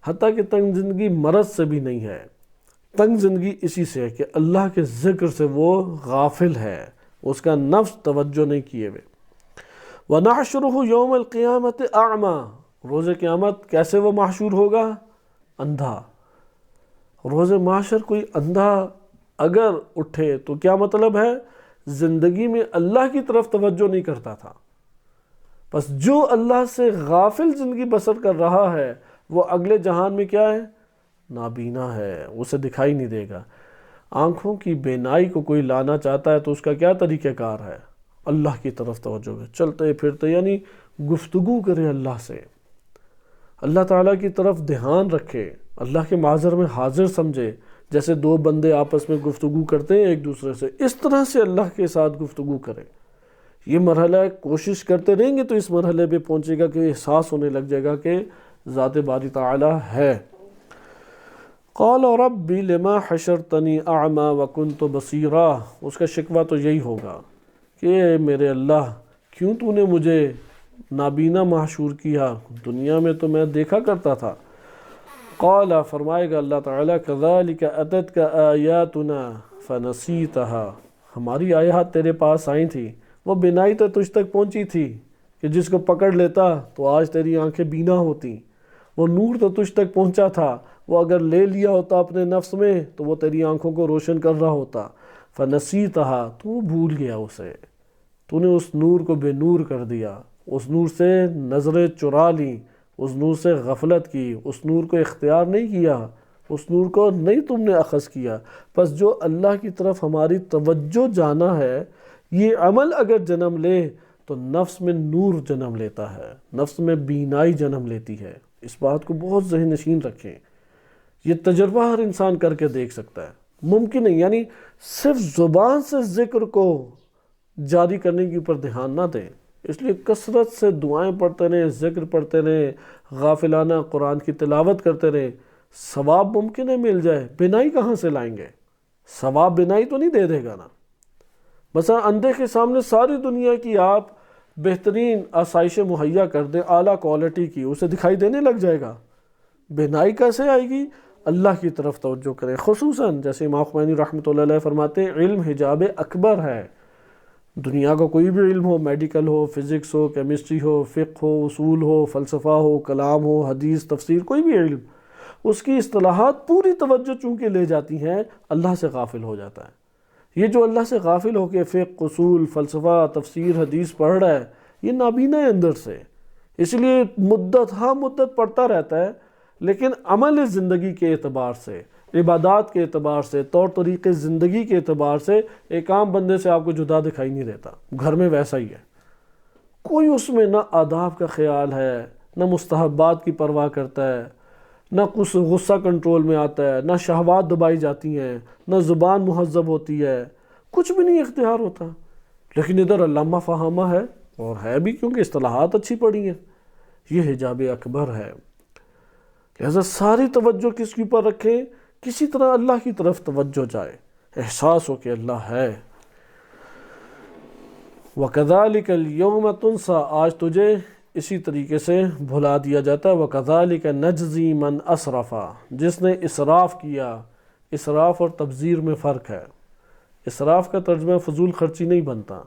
حتیٰ کہ تنگ زندگی مرض سے بھی نہیں ہے۔ تنگ زندگی اسی سے ہے کہ اللہ کے ذکر سے وہ غافل ہے، اس کا نفس توجہ نہیں کیے ہوئے۔ وَنَحْشُرُهُ يَوْمَ الْقِيَامَةِ أَعْمَى، روز قیامت کیسے وہ محشور ہوگا؟ اندھا۔ روز محشر کوئی اندھا اگر اٹھے تو کیا مطلب ہے؟ زندگی میں اللہ کی طرف توجہ نہیں کرتا تھا، بس جو اللہ سے غافل زندگی بسر کر رہا ہے وہ اگلے جہان میں کیا ہے؟ نابینا ہے، اسے دکھائی نہیں دے گا۔ آنکھوں کی بینائی کو کوئی لانا چاہتا ہے تو اس کا کیا طریقہ کار ہے؟ اللہ کی طرف توجہ ہے، چلتے پھرتے یعنی گفتگو کرے اللہ سے، اللہ تعالیٰ کی طرف دھیان رکھے، اللہ کے معذر میں حاضر سمجھے، جیسے دو بندے آپس میں گفتگو کرتے ہیں ایک دوسرے سے، اس طرح سے اللہ کے ساتھ گفتگو کرے۔ یہ مرحلہ کوشش کرتے رہیں گے تو اس مرحلے پہ پہنچے گا کہ احساس ہونے لگ جائے گا کہ ذات باری تعالیٰ ہے۔ قال رب لما حشرتنی اعمی وکنت بصیرا، اس کا شکوہ تو یہی ہوگا کہ میرے اللہ کیوں تو نے مجھے نابینا محشور کیا، دنیا میں تو میں دیکھا کرتا تھا۔ قال، فرمائے گا اللہ تعالیٰ کذالک اتتک آیاتنا فنسیتها، ہماری آیات تیرے پاس آئی تھی، وہ بینائی تو تجھ تک پہنچی تھی کہ جس کو پکڑ لیتا تو آج تیری آنکھیں بینا ہوتی، وہ نور تو تجھ تک پہنچا تھا، وہ اگر لے لیا ہوتا اپنے نفس میں تو وہ تیری آنکھوں کو روشن کر رہا ہوتا۔ فنسیتها، تو بھول گیا اسے، تو نے اس نور کو بے نور کر دیا، اس نور سے نظریں چرا لیں، اس نور سے غفلت کی، اس نور کو اختیار نہیں کیا، اس نور کو نہیں تم نے اخذ کیا۔ پس جو اللہ کی طرف ہماری توجہ جانا ہے، یہ عمل اگر جنم لے تو نفس میں نور جنم لیتا ہے، نفس میں بینائی جنم لیتی ہے۔ اس بات کو بہت ذہن نشین رکھیں، یہ تجربہ ہر انسان کر کے دیکھ سکتا ہے، ممکن نہیں، یعنی صرف زبان سے ذکر کو جاری کرنے کے اوپر دھیان نہ دیں، اس لیے کثرت سے دعائیں پڑھتے رہیں، ذکر پڑھتے رہیں، غافلانہ قرآن کی تلاوت کرتے رہیں، ثواب ممکن ہے مل جائے، بینائی کہاں سے لائیں گے؟ ثواب بینائی تو نہیں دے دے گا نا۔ مثلا اندھے کے سامنے ساری دنیا کی آپ بہترین آسائشیں مہیا کر دیں، اعلیٰ کوالٹی کی، اسے دکھائی دینے لگ جائے گا، بینائی کیسے آئے گی؟ اللہ کی طرف توجہ کریں، خصوصاً جیسے امام خمینی رحمۃ اللہ علیہ فرماتے ہیں علم حجاب اکبر ہے، دنیا کا کوئی بھی علم ہو، میڈیکل ہو، فزکس ہو، کیمسٹری ہو، فقہ ہو، اصول ہو، فلسفہ ہو، کلام ہو، حدیث، تفسیر، کوئی بھی علم، اس کی اصطلاحات پوری توجہ چونکہ لے جاتی ہیں، اللہ سے غافل ہو جاتا ہے۔ یہ جو اللہ سے غافل ہو کے فقہ، اصول، فلسفہ، تفسیر، حدیث پڑھ رہا ہے، یہ نابینا ہے اندر سے، اس لیے مدت پڑھتا رہتا ہے، لیکن عمل زندگی کے اعتبار سے، عبادات کے اعتبار سے، طور طریقے زندگی کے اعتبار سے ایک عام بندے سے آپ کو جدا دکھائی نہیں دیتا، گھر میں ویسا ہی ہے۔ کوئی اس میں نہ آداب کا خیال ہے، نہ مستحبات کی پرواہ کرتا ہے، نہ کچھ غصہ کنٹرول میں آتا ہے، نہ شہوات دبائی جاتی ہیں، نہ زبان مہذب ہوتی ہے، کچھ بھی نہیں اختیار ہوتا، لیکن ادھر علامہ فہامہ ہے، اور ہے بھی کیونکہ اصطلاحات اچھی پڑھی ہیں۔ یہ حجاب اکبر ہے۔ لہذا ساری توجہ کس کے اوپر رکھیں؟ کسی طرح اللہ کی طرف توجہ جائے، احساس ہو کہ اللہ ہے۔ وَكَذَلِكَ الْيَوْمَ تُنْسَى، آج تجھے اسی طریقے سے بھلا دیا جاتا ہے۔ وَكَذَلِكَ نَجْزِي مَنْ أَسْرَفَ، جس نے اسراف کیا۔ اسراف اور تبذیر میں فرق ہے۔ اسراف کا ترجمہ فضول خرچی نہیں بنتا،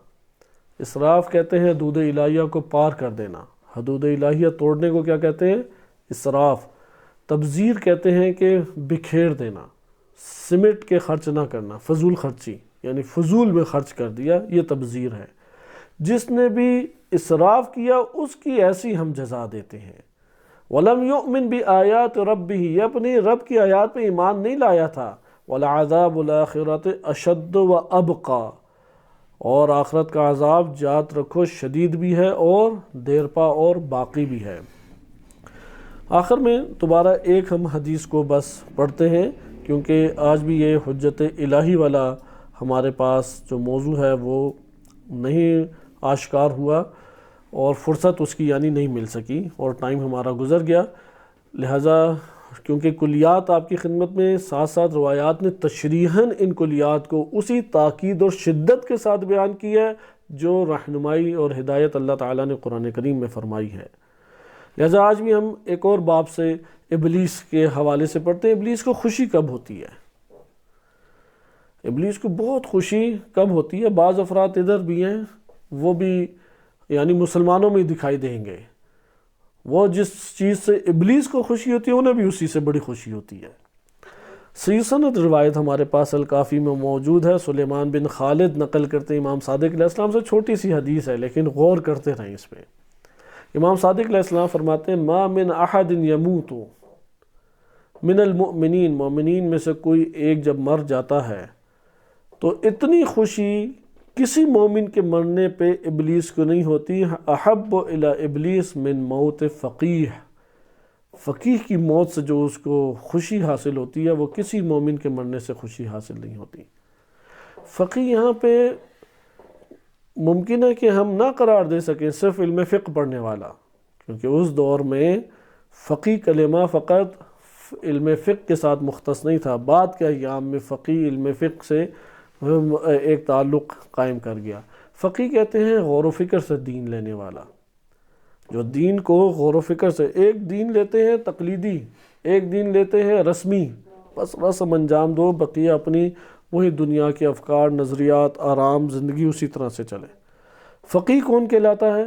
اسراف کہتے ہیں حدود الہیہ کو پار کر دینا، حدود الہیہ توڑنے کو کیا کہتے ہیں؟ اسراف۔ تبذیر کہتے ہیں کہ بکھیر دینا، سمٹ کے خرچ نہ کرنا، فضول خرچی، یعنی فضول میں خرچ کر دیا، یہ تبذیر ہے۔ جس نے بھی اسراف کیا اس کی ایسی ہم جزا دیتے ہیں۔ وَلَمْ يُؤْمِنْ بِآيَاتِ رَبِّهِ، یہ اپنی رب کی آیات پہ ایمان نہیں لایا تھا۔ وَالْعَذَابُ الْآخِرَةِ أَشَدُّ وَأَبْقَى، اور آخرت کا عذاب یاد رکھو شدید بھی ہے اور دیرپا اور باقی بھی ہے۔ آخر میں دوبارہ ایک ہم حدیث کو بس پڑھتے ہیں، کیونکہ آج بھی یہ حجت الہی والا ہمارے پاس جو موضوع ہے وہ نہیں آشکار ہوا، اور فرصت اس کی یعنی نہیں مل سکی، اور ٹائم ہمارا گزر گیا۔ لہٰذا کیونکہ کلیات آپ کی خدمت میں، ساتھ ساتھ روایات نے تشریحاً ان کلیات کو اسی تاکید اور شدت کے ساتھ بیان کیا ہے جو رہنمائی اور ہدایت اللہ تعالیٰ نے قرآن کریم میں فرمائی ہے۔ لہٰذا آج بھی ہم ایک اور باب سے ابلیس کے حوالے سے پڑھتے ہیں۔ ابلیس کو خوشی کب ہوتی ہے؟ ابلیس کو بہت خوشی کب ہوتی ہے؟ بعض افراد ادھر بھی ہیں، وہ بھی یعنی مسلمانوں میں دکھائی دیں گے، وہ جس چیز سے ابلیس کو خوشی ہوتی ہے انہیں بھی اسی سے بڑی خوشی ہوتی ہے۔ صحیح سند روایت ہمارے پاس الکافی میں موجود ہے، سلیمان بن خالد نقل کرتے ہیں امام صادق علیہ السلام سے، چھوٹی سی حدیث ہے لیکن غور کرتے رہیں اس پہ۔ امام صادق علیہ السلام فرماتے ہیں ما من احد یموت من المؤمنین، مومنین میں سے کوئی ایک جب مر جاتا ہے تو اتنی خوشی کسی مومن کے مرنے پہ ابلیس کو نہیں ہوتی، احب الی ابلیس من موت فقیہ، فقیہ کی موت سے جو اس کو خوشی حاصل ہوتی ہے وہ کسی مومن کے مرنے سے خوشی حاصل نہیں ہوتی۔ فقیہ یہاں پہ ممکن ہے کہ ہم نہ قرار دے سکیں صرف علم فقہ پڑھنے والا، کیونکہ اس دور میں فقیہ کلمہ فقط علم فقہ کے ساتھ مختص نہیں تھا، بعد کے ایام میں فقیہ علم فقہ سے ایک تعلق قائم کر گیا۔ فقیہ کہتے ہیں غور و فکر سے دین لینے والا، جو دین کو غور و فکر سے، ایک دین لیتے ہیں تقلیدی، ایک دین لیتے ہیں رسمی، بس رسم انجام دو، بقیہ اپنی وہی دنیا کے افکار، نظریات، آرام، زندگی اسی طرح سے چلے۔ فقیہ کون کہلاتا ہے؟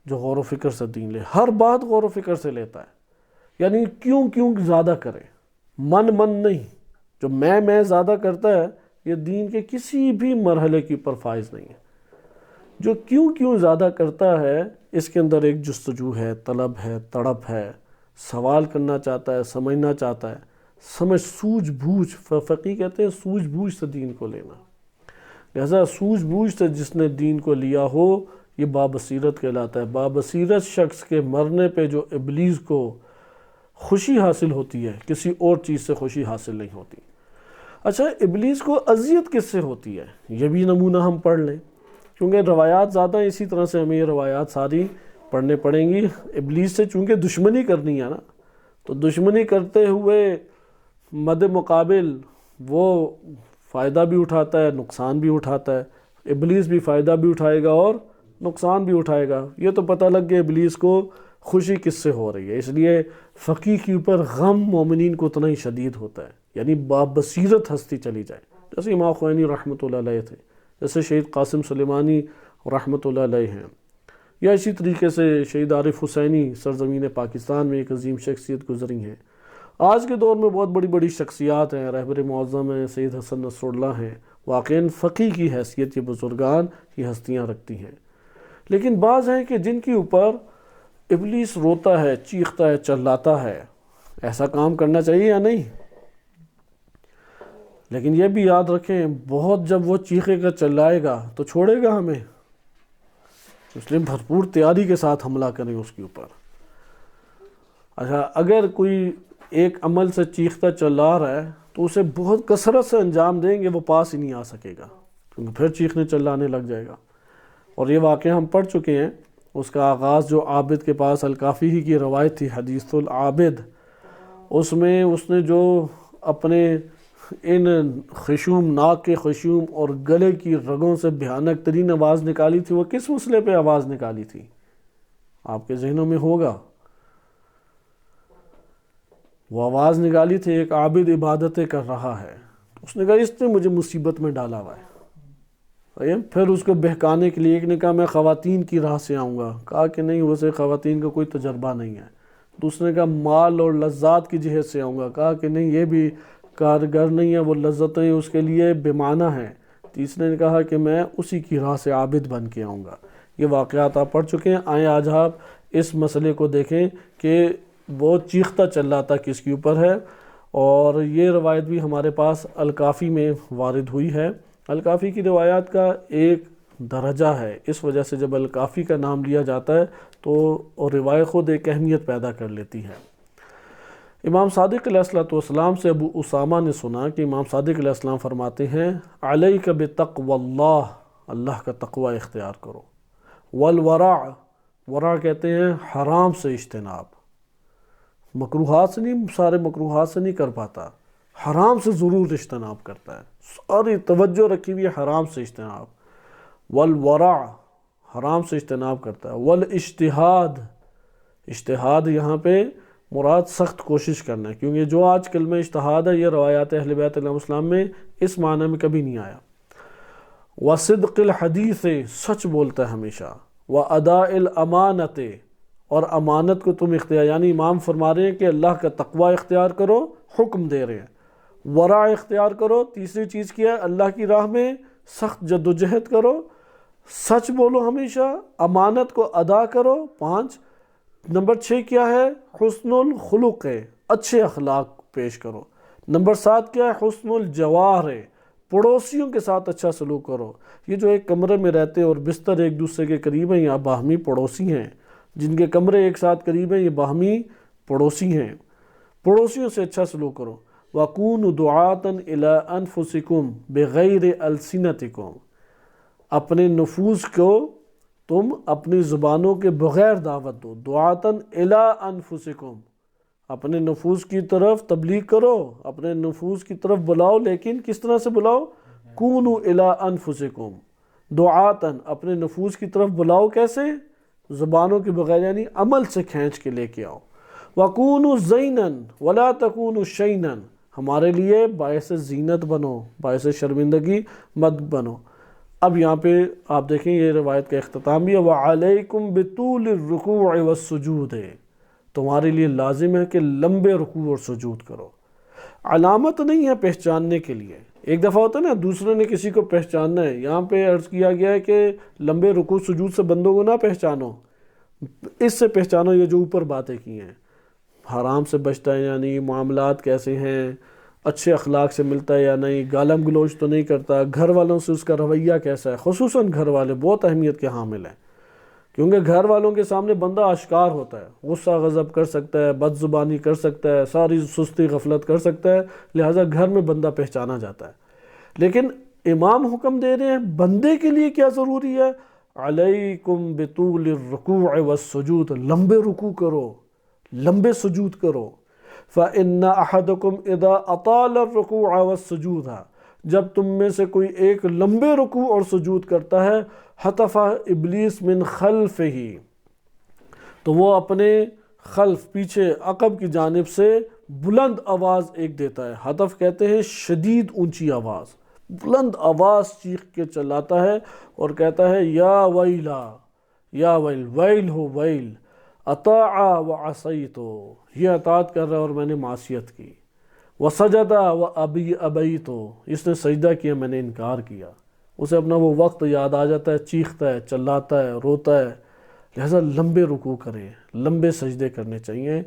جو غور و فکر سے دین لے، ہر بات غور و فکر سے لیتا ہے، یعنی کیوں زیادہ کرے، من نہیں، جو میں زیادہ کرتا ہے یہ دین کے کسی بھی مرحلے کی اوپر فائز نہیں ہے۔ جو کیوں زیادہ کرتا ہے اس کے اندر ایک جستجو ہے، طلب ہے، تڑپ ہے، سوال کرنا چاہتا ہے، سمجھنا چاہتا ہے، سمجھ سوجھ بوجھ، فقیہ کہتے ہیں سوجھ بوجھ سے دین کو لینا۔ لہذا سوجھ بوجھ سے جس نے دین کو لیا ہو یہ بابصیرت کہلاتا ہے۔ بابصیرت شخص کے مرنے پہ جو ابلیس کو خوشی حاصل ہوتی ہے کسی اور چیز سے خوشی حاصل نہیں ہوتی۔ اچھا، ابلیس کو اذیت کس سے ہوتی ہے؟ یہ بھی نمونہ ہم پڑھ لیں، کیونکہ روایات زیادہ ہیں، اسی طرح سے ہمیں یہ روایات ساری پڑھنے پڑیں گی۔ ابلیس سے چونکہ دشمنی کرنی ہے نا، تو دشمنی کرتے ہوئے مد مقابل وہ فائدہ بھی اٹھاتا ہے، نقصان بھی اٹھاتا ہے۔ ابلیس بھی فائدہ بھی اٹھائے گا اور نقصان بھی اٹھائے گا۔ یہ تو پتہ لگ گیا ابلیس کو خوشی کس سے ہو رہی ہے، اس لیے فقیہ کے اوپر غم مومنین کو اتنا ہی شدید ہوتا ہے، یعنی بابصیرت ہستی چلی جائے، جیسے امام خمینی رحمۃ اللہ علیہ تھے، جیسے شہید قاسم سلیمانی رحمۃ اللہ علیہ ہیں، یا اسی طریقے سے شہید عارف حسینی سرزمین پاکستان میں ایک عظیم شخصیت گزری ہیں۔ آج کے دور میں بہت بڑی بڑی شخصیات ہیں، رہبر معظم ہیں، سید حسن نصر اللہ ہیں، واقعاً فقی کی حیثیت یہ بزرگان یہ ہستیاں رکھتی ہیں، لیکن بعض ہیں کہ جن کے اوپر ابلیس روتا ہے، چیختا ہے، چلاتا ہے۔ ایسا کام کرنا چاہیے یا نہیں؟ لیکن یہ بھی یاد رکھیں، بہت جب وہ چیخے گا چلائے گا تو چھوڑے گا ہمیں، اس لیے بھرپور تیاری کے ساتھ حملہ کریں اس کے اوپر۔ اچھا، اگر کوئی ایک عمل سے چیختا چلا رہا ہے تو اسے بہت کثرت سے انجام دیں گے، وہ پاس ہی نہیں آ سکے گا، کیونکہ پھر چیخنے چلانے لگ جائے گا۔ اور یہ واقعہ ہم پڑھ چکے ہیں، اس کا آغاز جو عابد کے پاس الکافی ہی کی روایت تھی، حدیث العابد، اس میں اس نے جو اپنے ان خشوم، ناک کے خشوم اور گلے کی رگوں سے بھیانک ترین آواز نکالی تھی، وہ کس مسئلے پہ آواز نکالی تھی؟ آپ کے ذہنوں میں ہوگا۔ وہ آواز نکالی تھی، ایک عابد عبادتیں کر رہا ہے، اس نے کہا اس نے مجھے مصیبت میں ڈالا ہوا ہے۔ پھر اس کو بہکانے کے لیے ایک نے کہا میں خواتین کی راہ سے آؤں گا، کہا کہ نہیں، اسے خواتین کا کوئی تجربہ نہیں ہے۔ دوسرے نے کہا مال اور لذات کی جہت سے آؤں گا، کہا کہ نہیں، یہ بھی کارگر نہیں ہے، وہ لذتیں اس کے لیے بے معنی ہیں۔ تیسرے نے کہا کہ میں اسی کی راہ سے عابد بن کے آؤں گا۔ یہ واقعات آپ پڑھ چکے ہیں۔ آئیں آج آپ اس مسئلے کو دیکھیں کہ وہ چیختا چلاتا کس کے اوپر ہے، اور یہ روایت بھی ہمارے پاس الکافی میں وارد ہوئی ہے۔ الکافی کی روایات کا ایک درجہ ہے، اس وجہ سے جب الکافی کا نام لیا جاتا ہے تو روایت خود ایک اہمیت پیدا کر لیتی ہے۔ امام صادق علیہ السلام سے ابو اسامہ نے سنا کہ امام صادق علیہ السلام فرماتے ہیں علیک بتقوی اللہ، اللہ کا تقوی اختیار کرو، والورع، ورع کہتے ہیں حرام سے اجتناب، مکروہات سے نہیں، سارے مکروہات سے نہیں کر پاتا، حرام سے ضرور اجتناب کرتا ہے، ساری توجہ رکھی ہوئی ہے حرام سے اجتناب، والورع، حرام سے اجتناب کرتا ہے، والاجتہاد، اجتہاد یہاں پہ مراد سخت کوشش کرنا ہے، کیونکہ جو آج کلمہ اجتہاد ہے یہ روایات اہل بیت علیہ السلام میں اس معنی میں کبھی نہیں آیا۔ وصدق الحدیث، سچ بولتا ہے ہمیشہ، واداء الامانت، اور امانت کو تم اختیار، یعنی امام فرما رہے ہیں کہ اللہ کا تقوی اختیار کرو، حکم دے رہے ہیں، ورع اختیار کرو، تیسری چیز کیا ہے اللہ کی راہ میں سخت جدوجہد کرو، سچ بولو ہمیشہ، امانت کو ادا کرو، 5 نمبر 6 کیا ہے؟ حسن الخلق ہے، اچھے اخلاق پیش کرو، نمبر 7 کیا ہے؟ حسن الجوار ہے، پڑوسیوں کے ساتھ اچھا سلوک کرو۔ یہ جو ایک کمرے میں رہتے اور بستر ایک دوسرے کے قریب ہیں، یہ باہمی پڑوسی ہیں، جن کے کمرے ایک ساتھ قریب ہیں یہ باہمی پڑوسی ہیں، پڑوسیوں سے اچھا سلوک کرو۔ وَكُونُوا دُعَاةً إِلَىٰ أَنفُسِكُمْ بِغَيْرِ أَلْسِنَتِكُمْ، اپنے نفوس کو تم اپنی زبانوں کے بغیر دعوت دو، دعاتن الی انفسکم، اپنے نفوس کی طرف تبلیغ کرو، اپنے نفوس کی طرف بلاؤ، لیکن کس طرح سے بلاؤ؟ کونوا الی انفسکم دعاتن، اپنے نفوس کی طرف بلاؤ، کیسے؟ زبانوں کے بغیر، یعنی عمل سے کھینچ کے لے کے آؤ۔ وَكُونُوا زَيْنًا وَلَا تَكُونُوا شَيْنًا، ہمارے لیے باعث زینت بنو، باعث شرمندگی مت بنو۔ اب یہاں پہ آپ دیکھیں یہ روایت کا اختتام بھی ہے، وَعَلَيْكُمْ بِطُولِ الرُّكُوعِ وَالسُّجُودِ، تمہارے لیے لازم ہے کہ لمبے رکوع اور سجود کرو۔ علامت نہیں ہے پہچاننے کے لیے، ایک دفعہ ہوتا ہے نا دوسرے نے کسی کو پہچاننا ہے، یہاں پہ عرض کیا گیا ہے کہ لمبے رکوع سجود سے بندوں کو نہ پہچانو، اس سے پہچانو یہ جو اوپر باتیں کی ہیں، حرام سے بچتا ہے یا نہیں، معاملات کیسے ہیں، اچھے اخلاق سے ملتا ہے یا نہیں، گالم گلوچ تو نہیں کرتا، گھر والوں سے اس کا رویہ کیسا ہے، خصوصاً گھر والے بہت اہمیت کے حامل ہیں، کیونکہ گھر والوں کے سامنے بندہ آشکار ہوتا ہے، غصہ غضب کر سکتا ہے، بد زبانی کر سکتا ہے، ساری سستی غفلت کر سکتا ہے، لہٰذا گھر میں بندہ پہچانا جاتا ہے۔ لیکن امام حکم دے رہے ہیں بندے کے لیے کیا ضروری ہے؟ علیکم بطول الرکوع والسجود، لمبے رکوع کرو، لمبے سجود کرو۔ فَإِنَّ أَحَدَكُمْ إِذَا أَطَالَ الرُّكُوعَ وَالسُّجُودَ، جب تم میں سے کوئی ایک لمبے رکوع اور سجود کرتا ہے، حَتَفَ إِبْلِيسُ مِنْ خَلْفِهِ، تو وہ اپنے خلف، پیچھے، عقب کی جانب سے بلند آواز ایک دیتا ہے، حتف کہتے ہیں شدید اونچی آواز، بلند آواز چیخ کے چلاتا ہے اور کہتا ہے یا ویلا، یا ویل، ویل ہو ویل، اطاع و عصیتو، یہ اطاعت کر رہا ہے اور میں نے معصیت کی، وسجدہ و ابیتو، اس نے سجدہ کیا میں نے انکار کیا۔ اسے اپنا وہ وقت یاد آ جاتا ہے، چیختا ہے، چلاتا ہے، روتا ہے۔ لہذا لمبے رکوع کریں، لمبے سجدے کرنے چاہیے،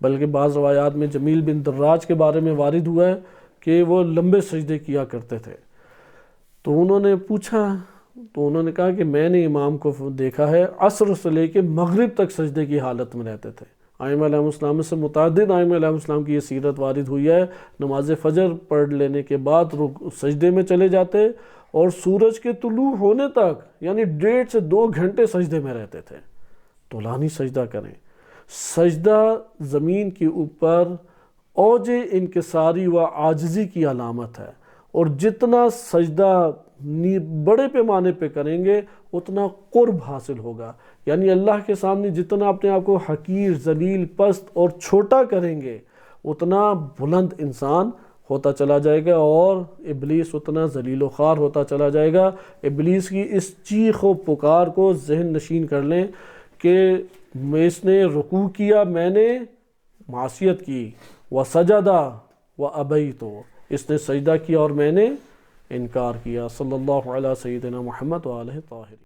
بلکہ بعض روایات میں جمیل بن دراج کے بارے میں وارد ہوا ہے کہ وہ لمبے سجدے کیا کرتے تھے۔ تو انہوں نے پوچھا، تو انہوں نے کہا کہ میں نے امام کو دیکھا ہے عصر سے لے کے مغرب تک سجدے کی حالت میں رہتے تھے۔ ائمہ علیہ السلام سے متعدد ائمہ علیہ السلام کی یہ سیرت وارد ہوئی ہے، نماز فجر پڑھ لینے کے بعد سجدے میں چلے جاتے اور سورج کے طلوع ہونے تک یعنی 1.5 سے 2 گھنٹے سجدے میں رہتے تھے۔ طولانی سجدہ کریں۔ سجدہ زمین کے اوپر اوج انکساری و عاجزی کی علامت ہے، اور جتنا سجدہ بڑے پیمانے پہ کریں گے اتنا قرب حاصل ہوگا، یعنی اللہ کے سامنے جتنا اپنے آپ کو حقیر، ذلیل، پست اور چھوٹا کریں گے اتنا بلند انسان ہوتا چلا جائے گا، اور ابلیس اتنا ذلیل و خوار ہوتا چلا جائے گا۔ ابلیس کی اس چیخ و پکار کو ذہن نشین کر لیں کہ اس نے رکوع کیا، میں نے معصیت کی، وسجدہ و ابیتو، اس نے سجدہ کیا اور میں نے انکار کیا۔ صلی اللہ علیہ سیدنا محمد و آلہ طاہرین۔